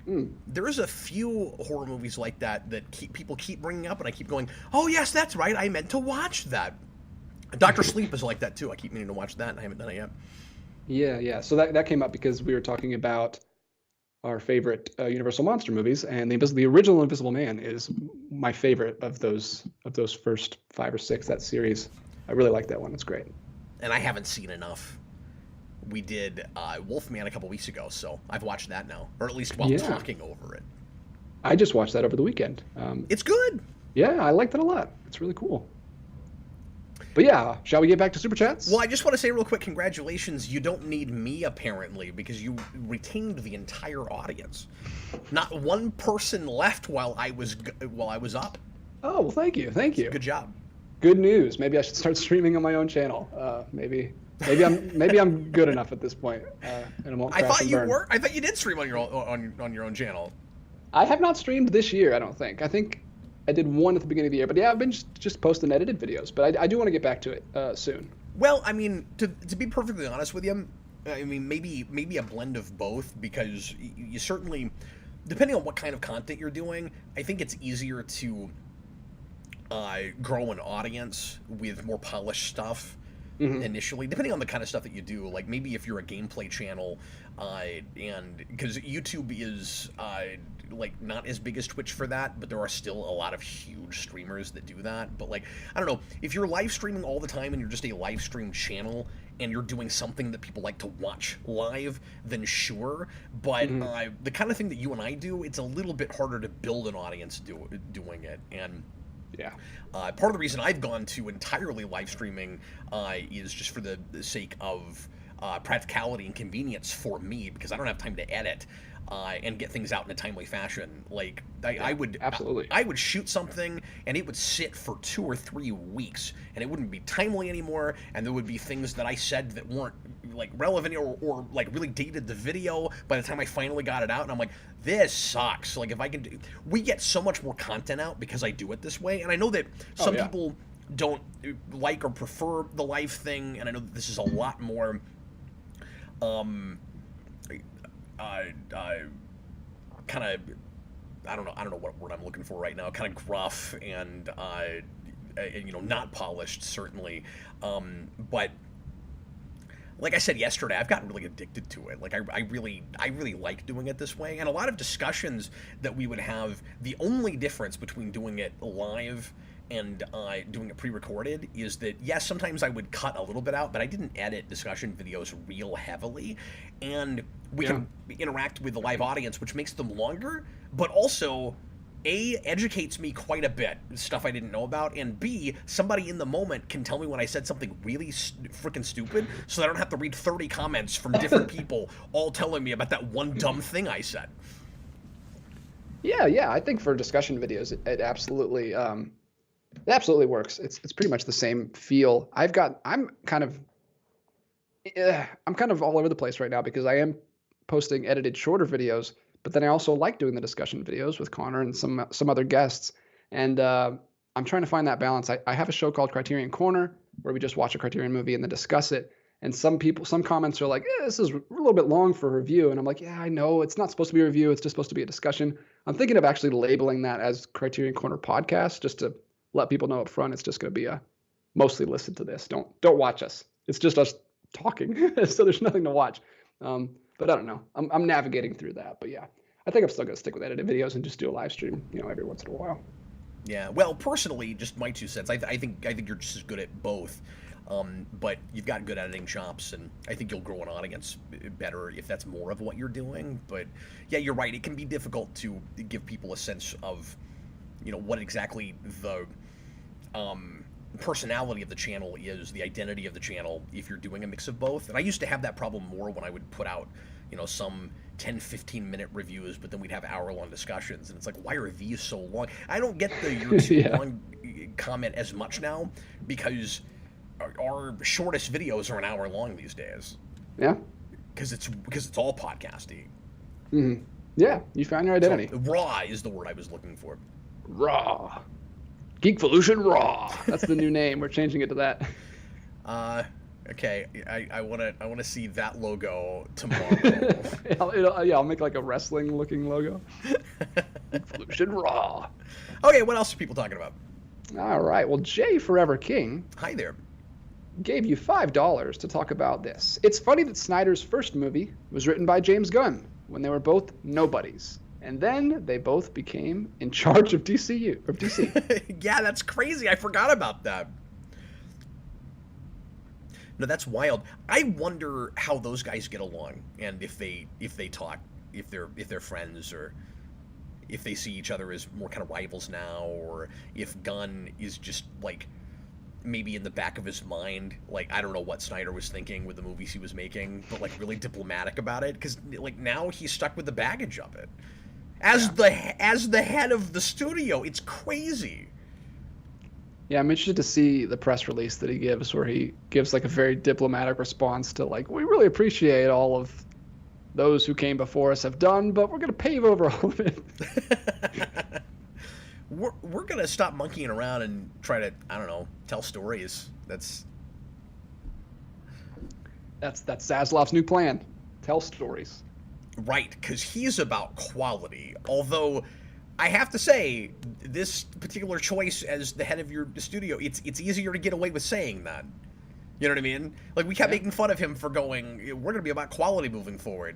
Mm. There is a few horror movies like that people keep bringing up, and I keep going, oh, yes, that's right. I meant to watch that. Dr. Sleep is like that, too. I keep meaning to watch that, and I haven't done it yet. Yeah. So that came up because we were talking about our favorite Universal Monster movies, and the original Invisible Man is my favorite of those first 5 or 6, that series. I really like that one. It's great. And I haven't seen enough. We did Wolfman a couple weeks ago, so I've watched that now, or at least while talking over it. I just watched that over the weekend. It's good. Yeah, I liked it a lot. It's really cool. But yeah, shall we get back to Super Chats? Well, I just want to say real quick, congratulations. You don't need me, apparently, because you retained the entire audience. Not one person left while I was up. Oh, well, thank you. Good job. Good news. Maybe I should start streaming on my own channel. Maybe I'm good enough at this point, and I won't crash I thought and you burn. were. I thought you did stream on your own channel. I have not streamed this year. I don't think. I think I did one at the beginning of the year, but yeah, I've been just posting edited videos. But I do want to get back to it soon. Well, I mean, to be perfectly honest with you, I mean, maybe a blend of both, because you certainly, depending on what kind of content you're doing, I think it's easier to grow an audience with more polished stuff initially, depending on the kind of stuff that you do. Like maybe if you're a gameplay channel, and because YouTube is like not as big as Twitch for that, but there are still a lot of huge streamers that do that. But like, I don't know, if you're live streaming all the time and you're just a live stream channel and you're doing something that people like to watch live, then sure. But the kind of thing that you and I do, it's a little bit harder to build an audience doing it. And yeah, part of the reason I've gone to entirely live streaming is just for the sake of practicality and convenience for me, because I don't have time to edit and get things out in a timely fashion. Like I would absolutely. I would shoot something and it would sit for 2 or 3 weeks and it wouldn't be timely anymore, and there would be things that I said that weren't like relevant or like really dated the video by the time I finally got it out, and I'm like, this sucks. Like if I can do, we get so much more content out because I do it this way. And I know that some people don't like or prefer the live thing, and I know that this is a lot more kind of, I don't know what word I'm looking for right now, kind of gruff and you know, not polished, certainly, but like I said yesterday, I've gotten really addicted to it. Like I really like doing it this way. And a lot of discussions that we would have, the only difference between doing it live and doing it pre-recorded is that, yes, sometimes I would cut a little bit out, but I didn't edit discussion videos real heavily. And we can interact with the live audience, which makes them longer, but also A, educates me quite a bit, stuff I didn't know about, and B, somebody in the moment can tell me when I said something really freaking stupid, so I don't have to read 30 comments from different people all telling me about that one dumb thing I said. Yeah, I think for discussion videos, it absolutely works. It's pretty much the same feel. I'm kind of all over the place right now because I am posting edited shorter videos, but then I also like doing the discussion videos with Connor and some other guests. And I'm trying to find that balance. I have a show called Criterion Corner where we just watch a Criterion movie and then discuss it. And some comments are like, this is a little bit long for a review. And I'm like, yeah, I know. It's not supposed to be a review. It's just supposed to be a discussion. I'm thinking of actually labeling that as Criterion Corner Podcast, just to let people know up front. It's just going to be mostly listen to this. Don't watch us. It's just us talking. So there's nothing to watch. But I don't know. I'm navigating through that. But yeah, I think I'm still going to stick with edited videos and just do a live stream, every once in a while. Yeah. Well, personally, just my 2 cents. I think you're just as good at both. But you've got good editing chops, and I think you'll grow an audience better if that's more of what you're doing. But yeah, you're right. It can be difficult to give people a sense of, what exactly the personality of the channel is, the identity of the channel, if you're doing a mix of both. And I used to have that problem more when I would put out, some 10-15-minute reviews, but then we'd have hour-long discussions, and it's like, why are these so long? I don't get the you're too long comment as much now, because our shortest videos are an hour long these days. Yeah. Because it's all podcasty. Mm-hmm. Yeah, you found your identity. So, raw is the word I was looking for. Raw. Geekvolution Raw. That's the new name. We're changing it to that. Okay. I wanna see that logo tomorrow. I'll make like a wrestling looking logo. Geekvolution Raw. Okay, what else are people talking about? All right. Well, Jay Forever King. Hi there. Gave you $5 to talk about this. It's funny that Snyder's first movie was written by James Gunn when they were both nobodies. And then they both became in charge of DC. Yeah, that's crazy. I forgot about that. No, that's wild. I wonder how those guys get along, and if they talk, if they're friends, or if they see each other as more kind of rivals now, or if Gunn is just like maybe in the back of his mind, like, I don't know what Snyder was thinking with the movies he was making, but like really diplomatic about it, because like now he's stuck with the baggage of it. As the head of the studio, it's crazy. Yeah, I'm interested to see the press release that he gives, where he gives like a very diplomatic response to like, we really appreciate all of those who came before us have done, but we're going to pave over all of it. We're going to stop monkeying around and try to, I don't know, tell stories. That's That's Zaslav's new plan. Tell stories. Right, because he's about quality. Although, I have to say, this particular choice as the head of your studio, it's easier to get away with saying that. You know what I mean? Like, we kept making fun of him for going, we're going to be about quality moving forward.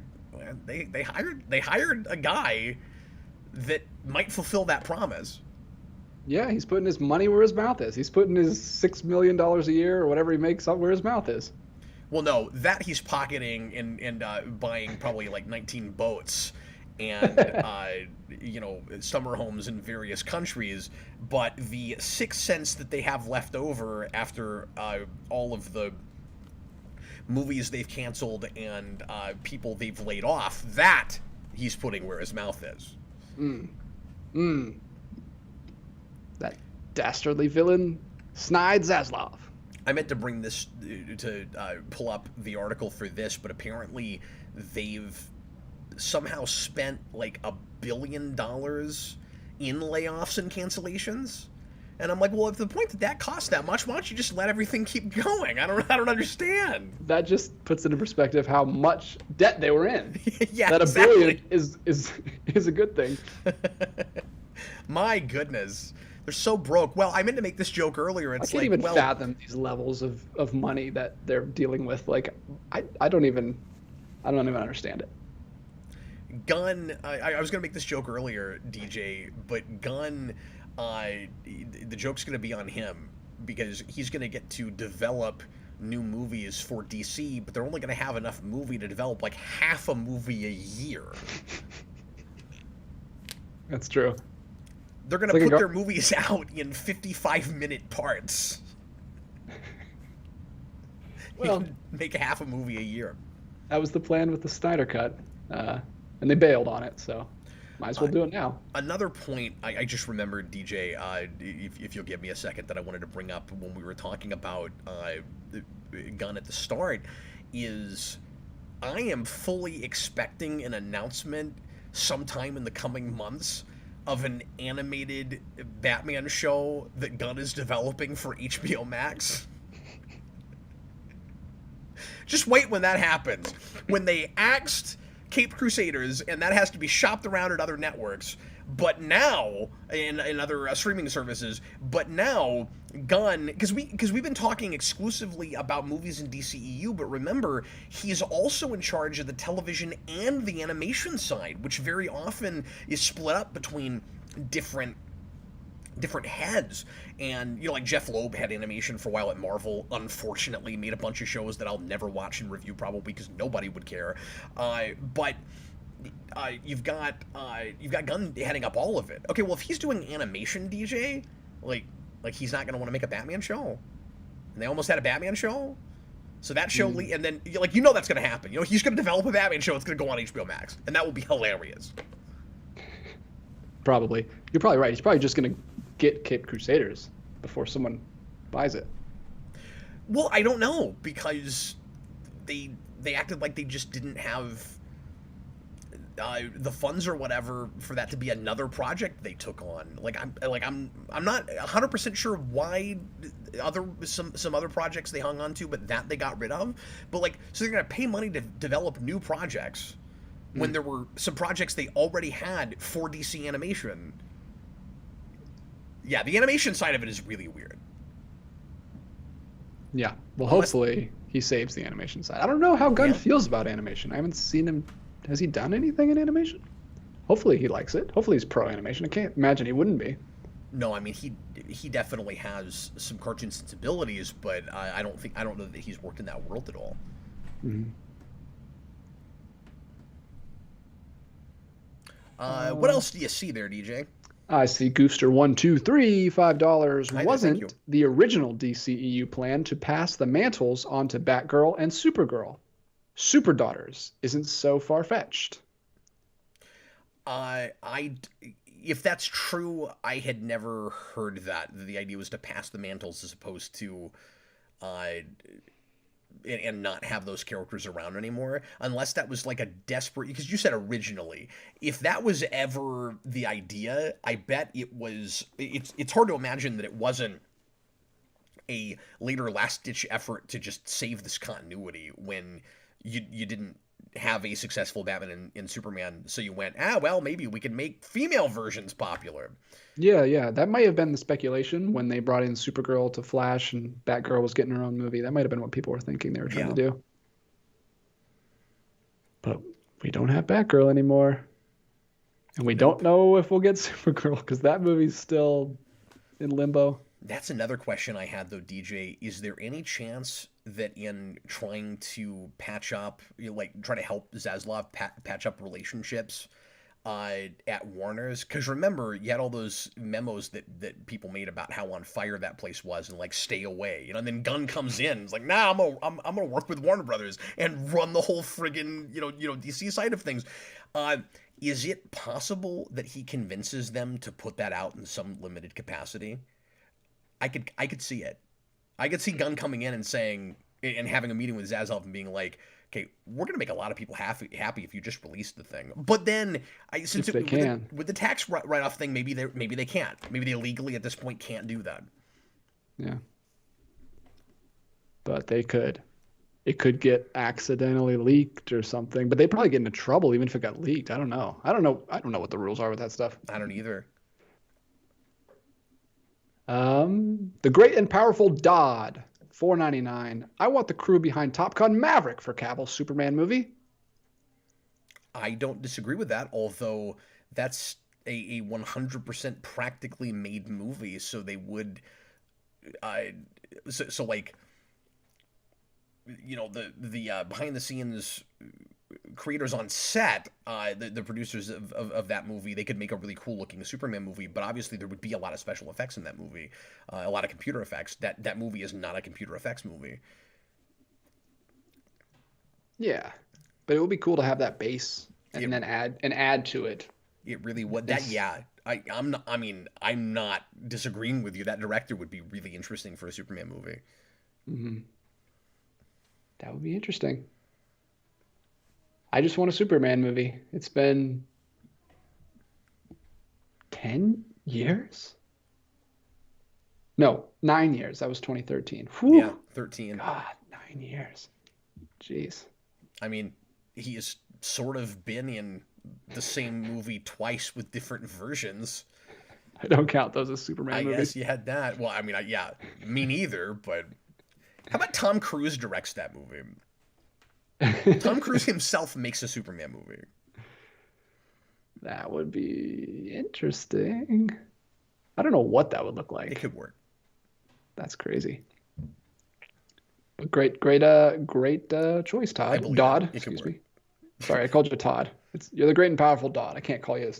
They hired a guy that might fulfill that promise. Yeah, he's putting his money where his mouth is. He's putting his $6 million a year or whatever he makes up where his mouth is. Well, no, that he's pocketing and buying probably like 19 boats and summer homes in various countries. But the 6 cents that they have left over after all of the movies they've canceled and people they've laid off, that he's putting where his mouth is. That dastardly villain, Snide Zaslav. I meant to bring this to pull up the article for this, but apparently they've somehow spent like $1 billion in layoffs and cancellations. And I'm like, well, at the point that costs that much, why don't you just let everything keep going? I don't understand. That just puts into perspective how much debt they were in. Yeah, that exactly. $1 billion is a good thing. My goodness. They're so broke. Well, I meant to make this joke earlier. It's I can't even fathom these levels of money that they're dealing with. Like, I don't even understand it. Gunn, I was going to make this joke earlier, DJ, but Gunn, the joke's going to be on him because he's going to get to develop new movies for DC, but they're only going to have enough movie to develop like half a movie a year. That's true. They're going to put their movies out in 55-minute parts. Well, make half a movie a year. That was the plan with the Snyder Cut, and they bailed on it, so might as well do it now. Another point I just remembered, DJ, if you'll give me a second, that I wanted to bring up when we were talking about Gunn at the start, is I am fully expecting an announcement sometime in the coming months of an animated Batman show that Gunn is developing for HBO Max. Just wait when that happens. When they axed Caped Crusaders, and that has to be shopped around at other networks, but now in other streaming services, but now Gunn, because we've been talking exclusively about movies in DCEU, but remember, he's also in charge of the television and the animation side, which very often is split up between different heads. And like Jeff Loeb had animation for a while at Marvel, unfortunately made a bunch of shows that I'll never watch and review probably because nobody would care, but you've got Gunn heading up all of it. Okay, well, if he's doing animation, DJ, like he's not going to want to make a Batman show, and they almost had a Batman show, so that show and then that's going to happen. He's going to develop a Batman show. It's going to go on HBO Max, and that will be hilarious. Probably. You're probably right. He's probably just going to get Caped Crusaders before someone buys it. Well, I don't know, because they acted like they just didn't have the funds or whatever for that to be another project they took on. I'm not 100% sure why some other projects they hung on to, but that they got rid of. But so they're gonna pay money to develop new projects when there were some projects they already had for DC animation. Yeah, the animation side of it is really weird. Yeah. Well, hopefully he saves the animation side. I don't know how Gunn feels about animation. I haven't seen him. Has he done anything in animation? Hopefully he likes it. Hopefully he's pro animation. I can't imagine he wouldn't be. No, I mean he definitely has some cartoon sensibilities, but I don't know that he's worked in that world at all. Mm-hmm. What else do you see there, DJ? I see Goofster123, $5. Hi, Wasn't the original DCEU plan to pass the mantles onto Batgirl and Supergirl? Super Daughters isn't so far-fetched. If that's true, I had never heard that. The idea was to pass the mantles as opposed to and not have those characters around anymore, unless that was like a desperate, because you said originally. If that was ever the idea, I bet it was, it's hard to imagine that it wasn't a later last-ditch effort to just save this continuity when you didn't have a successful Batman and Superman, so you went, well, maybe we can make female versions popular. Yeah, that might have been the speculation when they brought in Supergirl to Flash and Batgirl was getting her own movie. That might have been what people were thinking they were trying to do. But we don't have Batgirl anymore. And we don't know if we'll get Supergirl because that movie's still in limbo. That's another question I had, though, DJ. Is there any chance that in trying to patch up, try to help Zaslav patch up relationships at Warner's? Because remember, you had all those memos that people made about how on fire that place was and stay away, and then Gunn comes in, it's like, nah, I'm gonna work with Warner Brothers and run the whole friggin' DC side of things. Is it possible that he convinces them to put that out in some limited capacity? I could see it. I could see Gunn coming in and saying, and having a meeting with Zaslav and being like, okay, we're going to make a lot of people happy if you just release the thing. But then, since with the tax write-off thing, maybe they can't. Maybe they legally at this point can't do that. Yeah. But they could. It could get accidentally leaked or something. But they'd probably get into trouble even if it got leaked. I don't know what the rules are with that stuff. I don't either. The Great and Powerful Dodd, $4.99. I want the crew behind Top Gun Maverick for Cavill's Superman movie. I don't disagree with that, although that's a 100% practically made movie, so they would, the behind the scenes creators on set, the producers of that movie, they could make a really cool looking Superman movie, but obviously there would be a lot of special effects in that movie, a lot of computer effects. That movie is not a computer effects movie. Yeah, but it would be cool to have that base and then add to it. It really would. I'm not disagreeing with you. That director would be really interesting for a Superman movie. Mm-hmm. That would be interesting. I just want a Superman movie. It's been 10 years? No, 9 years. That was 2013. Whew. Yeah, 13. God, 9 years. Jeez. I mean, he has sort of been in the same movie twice with different versions. I don't count those as Superman movies. I guess you had that. Well, I mean, me neither, but how about Tom Cruise directs that movie? Tom Cruise himself makes a Superman movie. That would be interesting. I don't know what that would look like. It could work. That's crazy. But great choice, Todd. Dodd. Excuse me. Sorry, I called you Todd. You're the Great and Powerful Dodd. I can't call you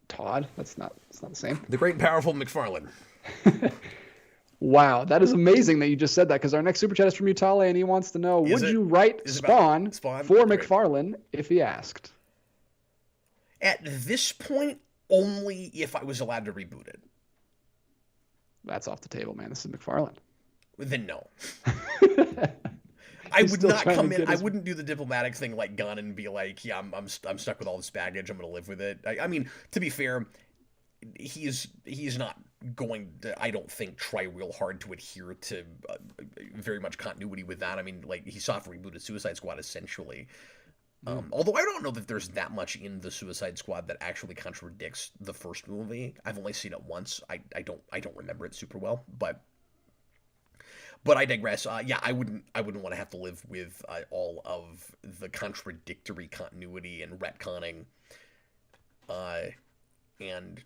Todd. It's not the same. The Great and Powerful McFarlane. Wow, that is amazing that you just said that, because our next super chat is from Utale, and he wants to know, would you write Spawn for McFarlane if he asked? At this point, only if I was allowed to reboot it. That's off the table, man. This is McFarlane. Then no. I would not come in. I wouldn't do the diplomatic thing like Gunn and be like, yeah, I'm stuck with all this baggage. I'm going to live with it. I mean, to be fair, he's not going to, I don't think, try real hard to adhere to very much continuity with that. I mean, he soft rebooted Suicide Squad essentially. Although I don't know that there's that much in the Suicide Squad that actually contradicts the first movie. I've only seen it once. I don't remember it super well, but I digress. I wouldn't want to have to live with all of the contradictory continuity and retconning, and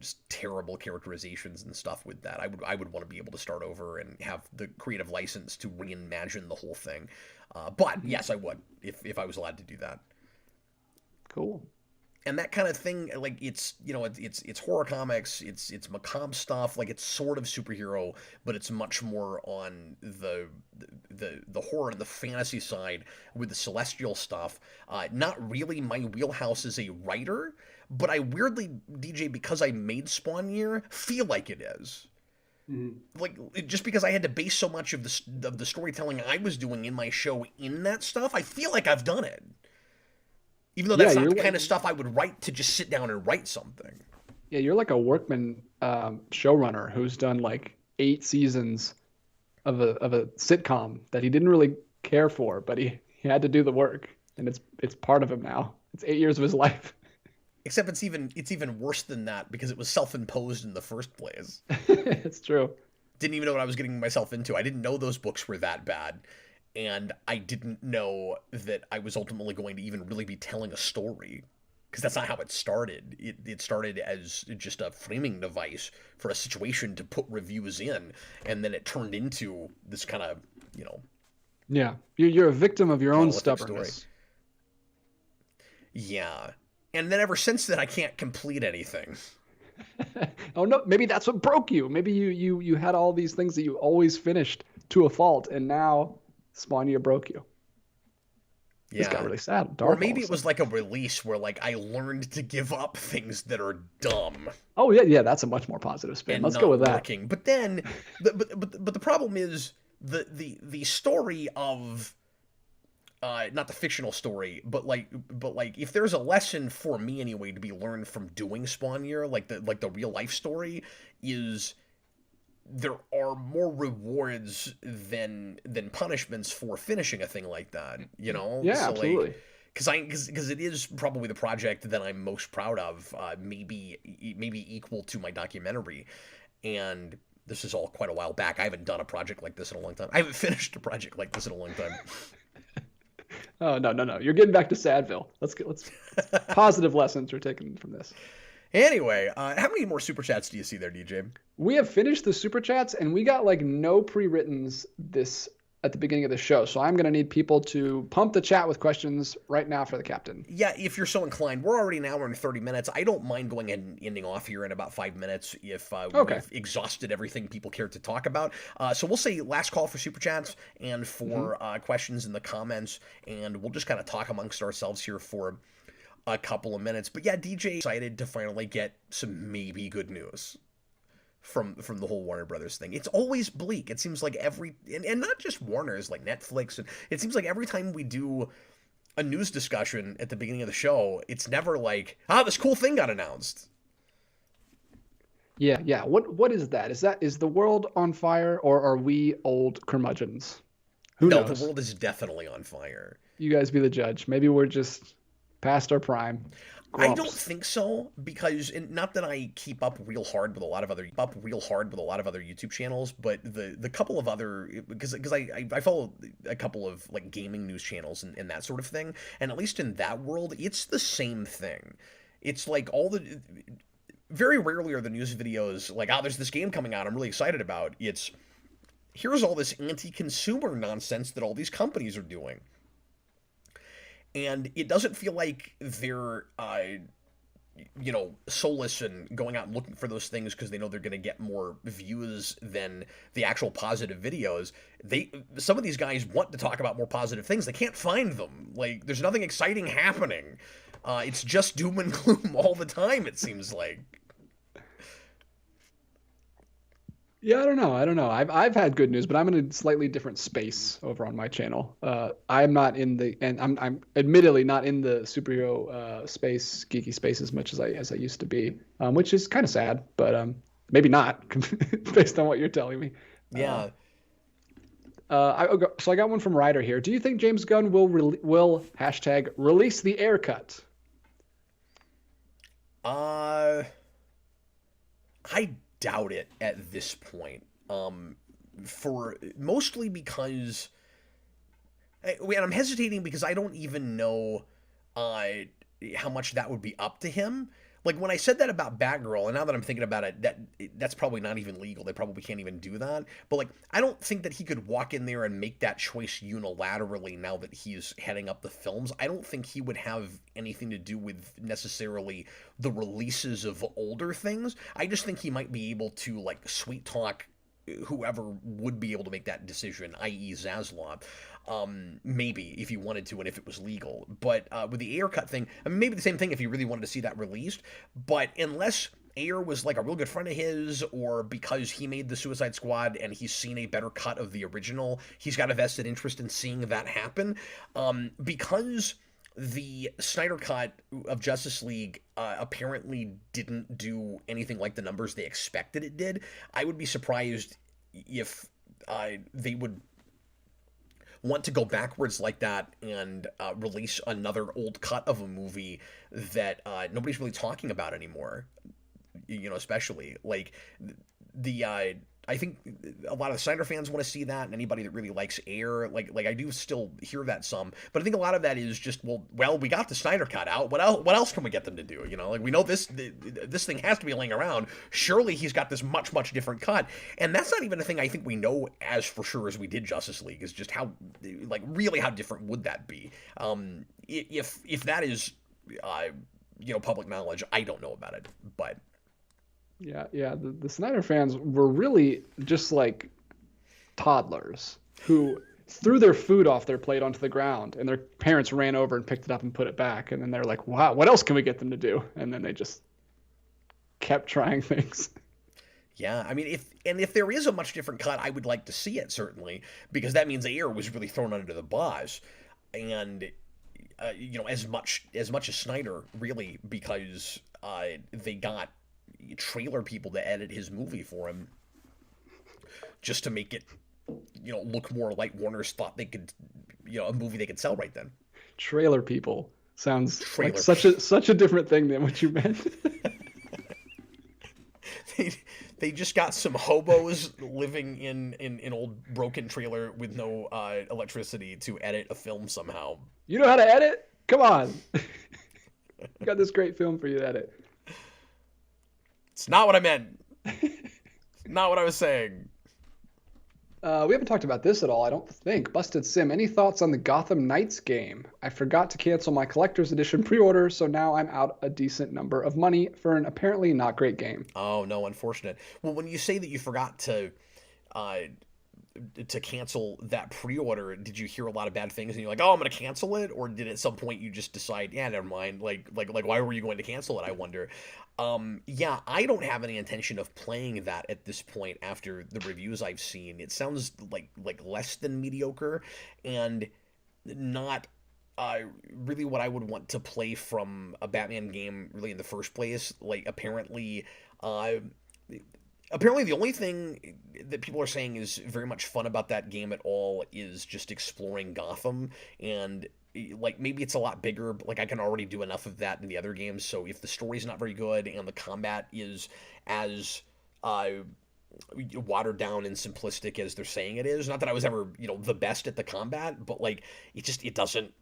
just terrible characterizations and stuff with that. I would want to be able to start over and have the creative license to reimagine the whole thing. But yes, I would if I was allowed to do that. Cool. And that kind of thing, it's horror comics, it's macabre stuff, it's sort of superhero, but it's much more on the horror and the fantasy side with the celestial stuff. Not really my wheelhouse as a writer, but I weirdly, DJ, because I made Spawn Year, feel like it is. Mm-hmm. Just because I had to base so much of the storytelling I was doing in my show in that stuff, I feel like I've done it. Even though that's not the kind of stuff I would write to just sit down and write something. Yeah, you're like a workman showrunner who's done 8 seasons of a sitcom that he didn't really care for, but he had to do the work, and it's part of him now. It's 8 years of his life. Except it's even worse than that because it was self-imposed in the first place. It's true. Didn't even know what I was getting myself into. I didn't know those books were that bad, and I didn't know that I was ultimately going to even really be telling a story, because that's not how it started. It started as just a framing device for a situation to put reviews in, and then it turned into this kind of, Yeah, you're a victim of your own stubbornness. Story. Yeah. And then ever since then, I can't complete anything. Oh no, maybe that's what broke you. Maybe you had all these things that you always finished to a fault, and now Spawn Year broke you. Yeah. This got really sad. Or maybe it was like a release where like I learned to give up things that are dumb. Oh yeah, that's a much more positive spin. Let's go with that. But then, but the problem is the story of. Not the fictional story, but like if there's a lesson for me anyway to be learned from doing Spawn Year, like the real life story, is there are more rewards than punishments for finishing a thing like that, Yeah, so absolutely. Because it is probably the project that I'm most proud of, maybe equal to my documentary, and this is all quite a while back. I haven't done a project like this in a long time. I haven't finished a project like this in a long time. Oh no! You're getting back to Sadville. Let's positive lessons we're taking from this. Anyway, how many more super chats do you see there, DJ? We have finished the super chats, and we got like no pre-writtens this at the beginning of the show. So I'm gonna need people to pump the chat with questions right now for the captain. Yeah, if you're so inclined. We're already an hour and 30 minutes. I don't mind going and ending off here in about 5 minutes if we've exhausted everything people care to talk about. So we'll say last call for super chats and for questions in the comments, and we'll just kind of talk amongst ourselves here for a couple of minutes. But yeah, DJ excited to finally get some maybe good news from the whole Warner Brothers thing. It's always bleak. It seems like and not just Warner's, like Netflix, and it seems like every time we do a news discussion at the beginning of the show, it's never like, this cool thing got announced. Yeah. What is that? Is the world on fire, or are we old curmudgeons? Who knows? No, the world is definitely on fire. You guys be the judge. Maybe we're just past our prime. Grumps. I don't think so, because not that I keep up real hard with a lot of other YouTube channels, but the couple of other, because I follow a couple of like gaming news channels and that sort of thing, and at least in that world, it's the same thing. It's like very rarely are the news videos like, there's this game coming out I'm really excited about. It's, here's all this anti-consumer nonsense that all these companies are doing. And it doesn't feel like they're, soulless and going out and looking for those things because they know they're going to get more views than the actual positive videos. Some of these guys want to talk about more positive things. They can't find them. Like, there's nothing exciting happening. It's just doom and gloom all the time, it seems like. Yeah, I don't know. I've had good news, but I'm in a slightly different space over on my channel. I'm not I'm admittedly not in the superhero space, geeky space as much as I used to be, which is kind of sad, but maybe not based on what you're telling me. Yeah. So I got one from Ryder here. Do you think James Gunn will #release the air cut? I doubt it at this point. Mostly because, and I'm hesitating because I don't even know how much that would be up to him. Like, when I said that about Batgirl, and now that I'm thinking about it, that's probably not even legal. They probably can't even do that. But, like, I don't think that he could walk in there and make that choice unilaterally now that he's heading up the films. I don't think he would have anything to do with necessarily the releases of older things. I just think he might be able to, like, sweet talk whoever would be able to make that decision, i.e. Zaslav. Maybe if he wanted to and if it was legal. But with the Ayer cut thing, I mean, maybe the same thing if he really wanted to see that released. But unless Ayer was like a real good friend of his, or because he made the Suicide Squad and he's seen a better cut of the original, he's got a vested interest in seeing that happen. Because the Snyder cut of Justice League apparently didn't do anything like the numbers they expected it did, I would be surprised if they would want to go backwards like that and release another old cut of a movie that nobody's really talking about anymore. Especially like the I think a lot of the Snyder fans want to see that, and anybody that really likes Air, like I do still hear that some, but I think a lot of that is just well we got the Snyder cut out. What else can we get them to do? Like we know this thing has to be laying around. Surely he's got this much different cut, and that's not even a thing I think we know as for sure as we did Justice League. Is just how really how different would that be? If that is public knowledge, I don't know about it, but. Yeah. The Snyder fans were really just like toddlers who threw their food off their plate onto the ground, and their parents ran over and picked it up and put it back. And then they're like, wow, what else can we get them to do? And then they just kept trying things. Yeah, I mean, if there is a much different cut, I would like to see it, certainly, because that means Air was really thrown under the bus. And, as much as Snyder, really, because they got trailer people to edit his movie for him just to make it look more like Warner's thought they could a movie they could sell right then. Trailer people sounds like such a different thing than what you meant. They just got some hobos living in an old broken trailer with no electricity to edit a film somehow. You know how to edit? Come on. Got this great film for you to edit. It's not what I meant. Not what I was saying. We haven't talked about this at all, I don't think. Busted Sim, any thoughts on the Gotham Knights game? I forgot to cancel my collector's edition pre-order, so now I'm out a decent number of money for an apparently not great game. Oh, no, unfortunate. Well, when you say that you forgot to cancel that pre-order, did you hear a lot of bad things and you're like, oh, I'm going to cancel it? Or did at some point you just decide, yeah, never mind. Like why were you going to cancel it? I wonder. Yeah, I don't have any intention of playing that at this point after the reviews I've seen. It sounds like less than mediocre and not really what I would want to play from a Batman game really in the first place. Like apparently the only thing that people are saying is very much fun about that game at all is just exploring Gotham, and like maybe it's a lot bigger, but like I can already do enough of that in the other games. So if the story's not very good and the combat is as watered down and simplistic as they're saying it is, not that I was ever the best at the combat, but like it doesn't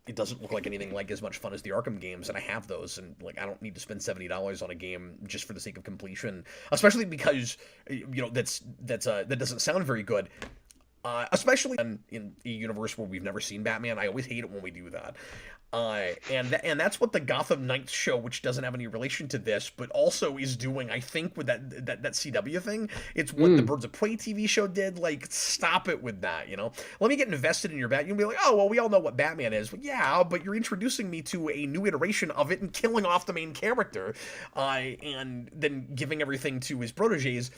look like anything like as much fun as the Arkham games, and I have those, and like I don't need to spend $70 on a game just for the sake of completion, especially because that doesn't sound very good. Especially in a universe where we've never seen Batman. I always hate it when we do that. And that's what the Gotham Knights show, which doesn't have any relation to this, but also is doing, I think, with that CW thing. It's what the Birds of Prey TV show did. Like, stop it with that, Let me get invested in your Batman. You'll be like, oh, well, we all know what Batman is. Well, yeah, but you're introducing me to a new iteration of it and killing off the main character, and then giving everything to his proteges.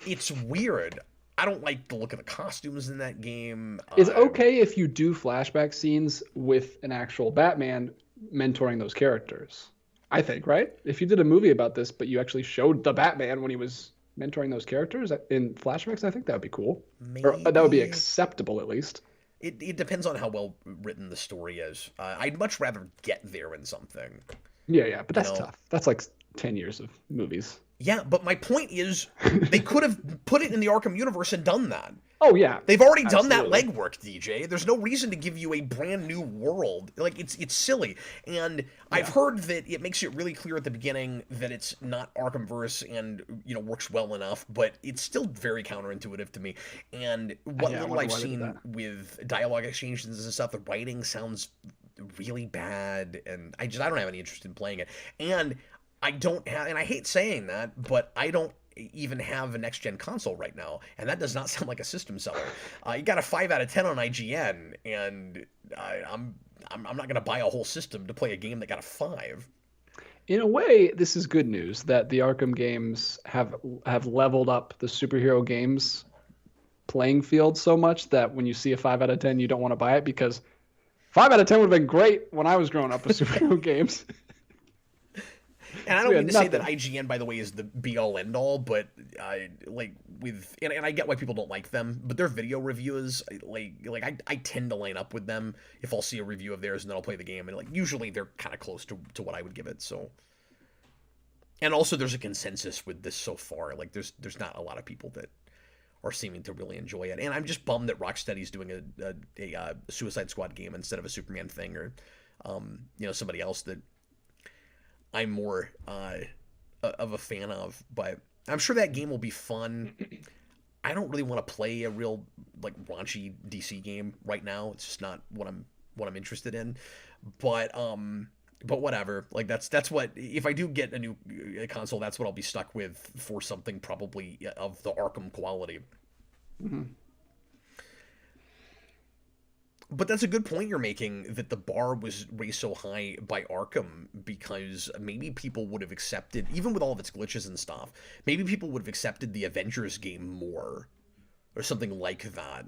It's weird. I don't like the look of the costumes in that game. It's okay if you do flashback scenes with an actual Batman mentoring those characters, I think, right? If you did a movie about this, but you actually showed the Batman when he was mentoring those characters in flashbacks, I think that would be cool. Maybe. Or that would be acceptable, at least. It depends on how well written the story is. I'd much rather get there in something. Yeah, but that's tough. That's like 10 years of movies. Yeah, but my point is, they could have put it in the Arkham universe and done that. Oh, yeah. They've already done that legwork, DJ. There's no reason to give you a brand new world. Like, it's silly. And I've heard that it makes it really clear at the beginning that it's not Arkhamverse and, works well enough, but it's still very counterintuitive to me. And what little I've seen with dialogue exchanges and stuff, the writing sounds really bad, and I don't have any interest in playing it. And I don't have, and I hate saying that, but I don't even have a next-gen console right now, and that does not sound like a system seller. You got a 5 out of 10 on IGN, and I'm not going to buy a whole system to play a game that got a 5. In a way, this is good news that the Arkham games have leveled up the superhero games playing field so much that when you see a 5 out of 10, you don't want to buy it, because 5 out of 10 would have been great when I was growing up with superhero games. And I So don't we mean had to say that nothing. IGN, by the way, is the be-all, end-all, but like and I get why people don't like them, but their video reviews, I tend to line up with them if I'll see a review of theirs and then I'll play the game, and like usually they're kind of close to what I would give it. So, and also there's a consensus with this so far. Like there's not a lot of people that are seeming to really enjoy it, and I'm just bummed that Rocksteady's doing a Suicide Squad game instead of a Superman thing, or somebody else that I'm more of a fan of. But I'm sure that game will be fun. I don't really want to play a real like raunchy DC game right now. It's just not what I'm interested in. But whatever. Like that's what, if I do get a new console, that's what I'll be stuck with for something probably of the Arkham quality. Mm-hmm. But that's a good point you're making, that the bar was raised so high by Arkham because maybe people would have accepted, even with all of its glitches and stuff, maybe people would have accepted the Avengers game more or something like that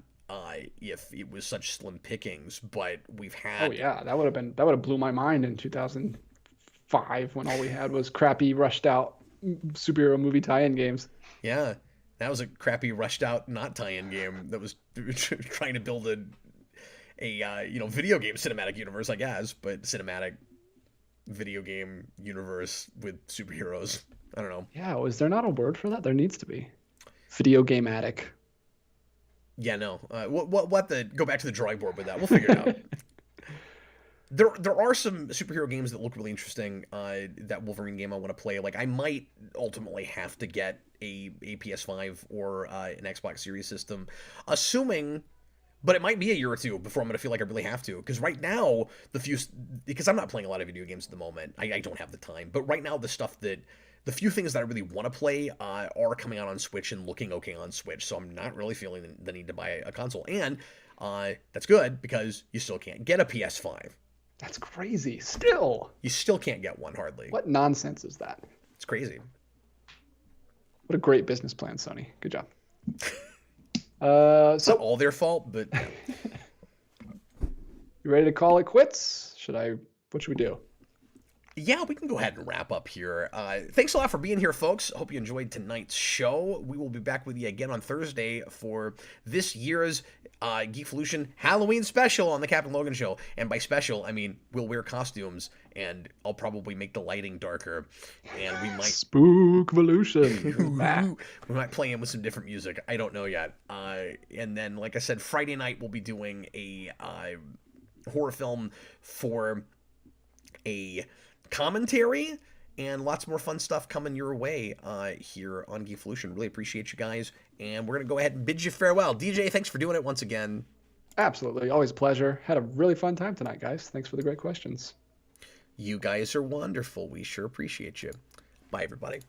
if it was such slim pickings. But we've had... Oh yeah, that would have blew my mind in 2005 when all we had was crappy, rushed out superhero movie tie-in games. Yeah, that was a crappy, rushed out, not tie-in game that was trying to build a video game cinematic universe, I guess, but cinematic video game universe with superheroes. I don't know. Yeah, is there not a word for that? There needs to be. Video game-atic. Yeah, no. Go back to the drawing board with that. We'll figure it out. There are some superhero games that look really interesting. That Wolverine game I want to play. Like, I might ultimately have to get a PS5 or an Xbox Series system, assuming... But it might be a year or two before I'm going to feel like I really have to. Because right now, because I'm not playing a lot of video games at the moment. I don't have the time. But right now, the few things that I really want to play are coming out on Switch and looking okay on Switch. So I'm not really feeling the need to buy a console. And that's good because you still can't get a PS5. That's crazy. Still. You still can't get one, hardly. What nonsense is that? It's crazy. What a great business plan, Sony. Good job. It's not all their fault, but... You ready to call it quits? What should we do? Yeah, we can go ahead and wrap up here. Thanks a lot for being here, folks. I hope you enjoyed tonight's show. We will be back with you again on Thursday for this year's Geekvolution Halloween special on the Captain Logan Show. And by special, I mean we'll wear costumes, and I'll probably make the lighting darker. And we might... Spookvolution. We might play in with some different music. I don't know yet. And then, like I said, Friday night we'll be doing a horror film for a... commentary, and lots more fun stuff coming your way here on Geekvolution. Really appreciate you guys, and we're gonna go ahead and bid you farewell. DJ, thanks for doing it once again. Absolutely, always a pleasure. Had a really fun time tonight, guys. Thanks for the great questions. You guys are wonderful. We sure appreciate you. Bye, everybody.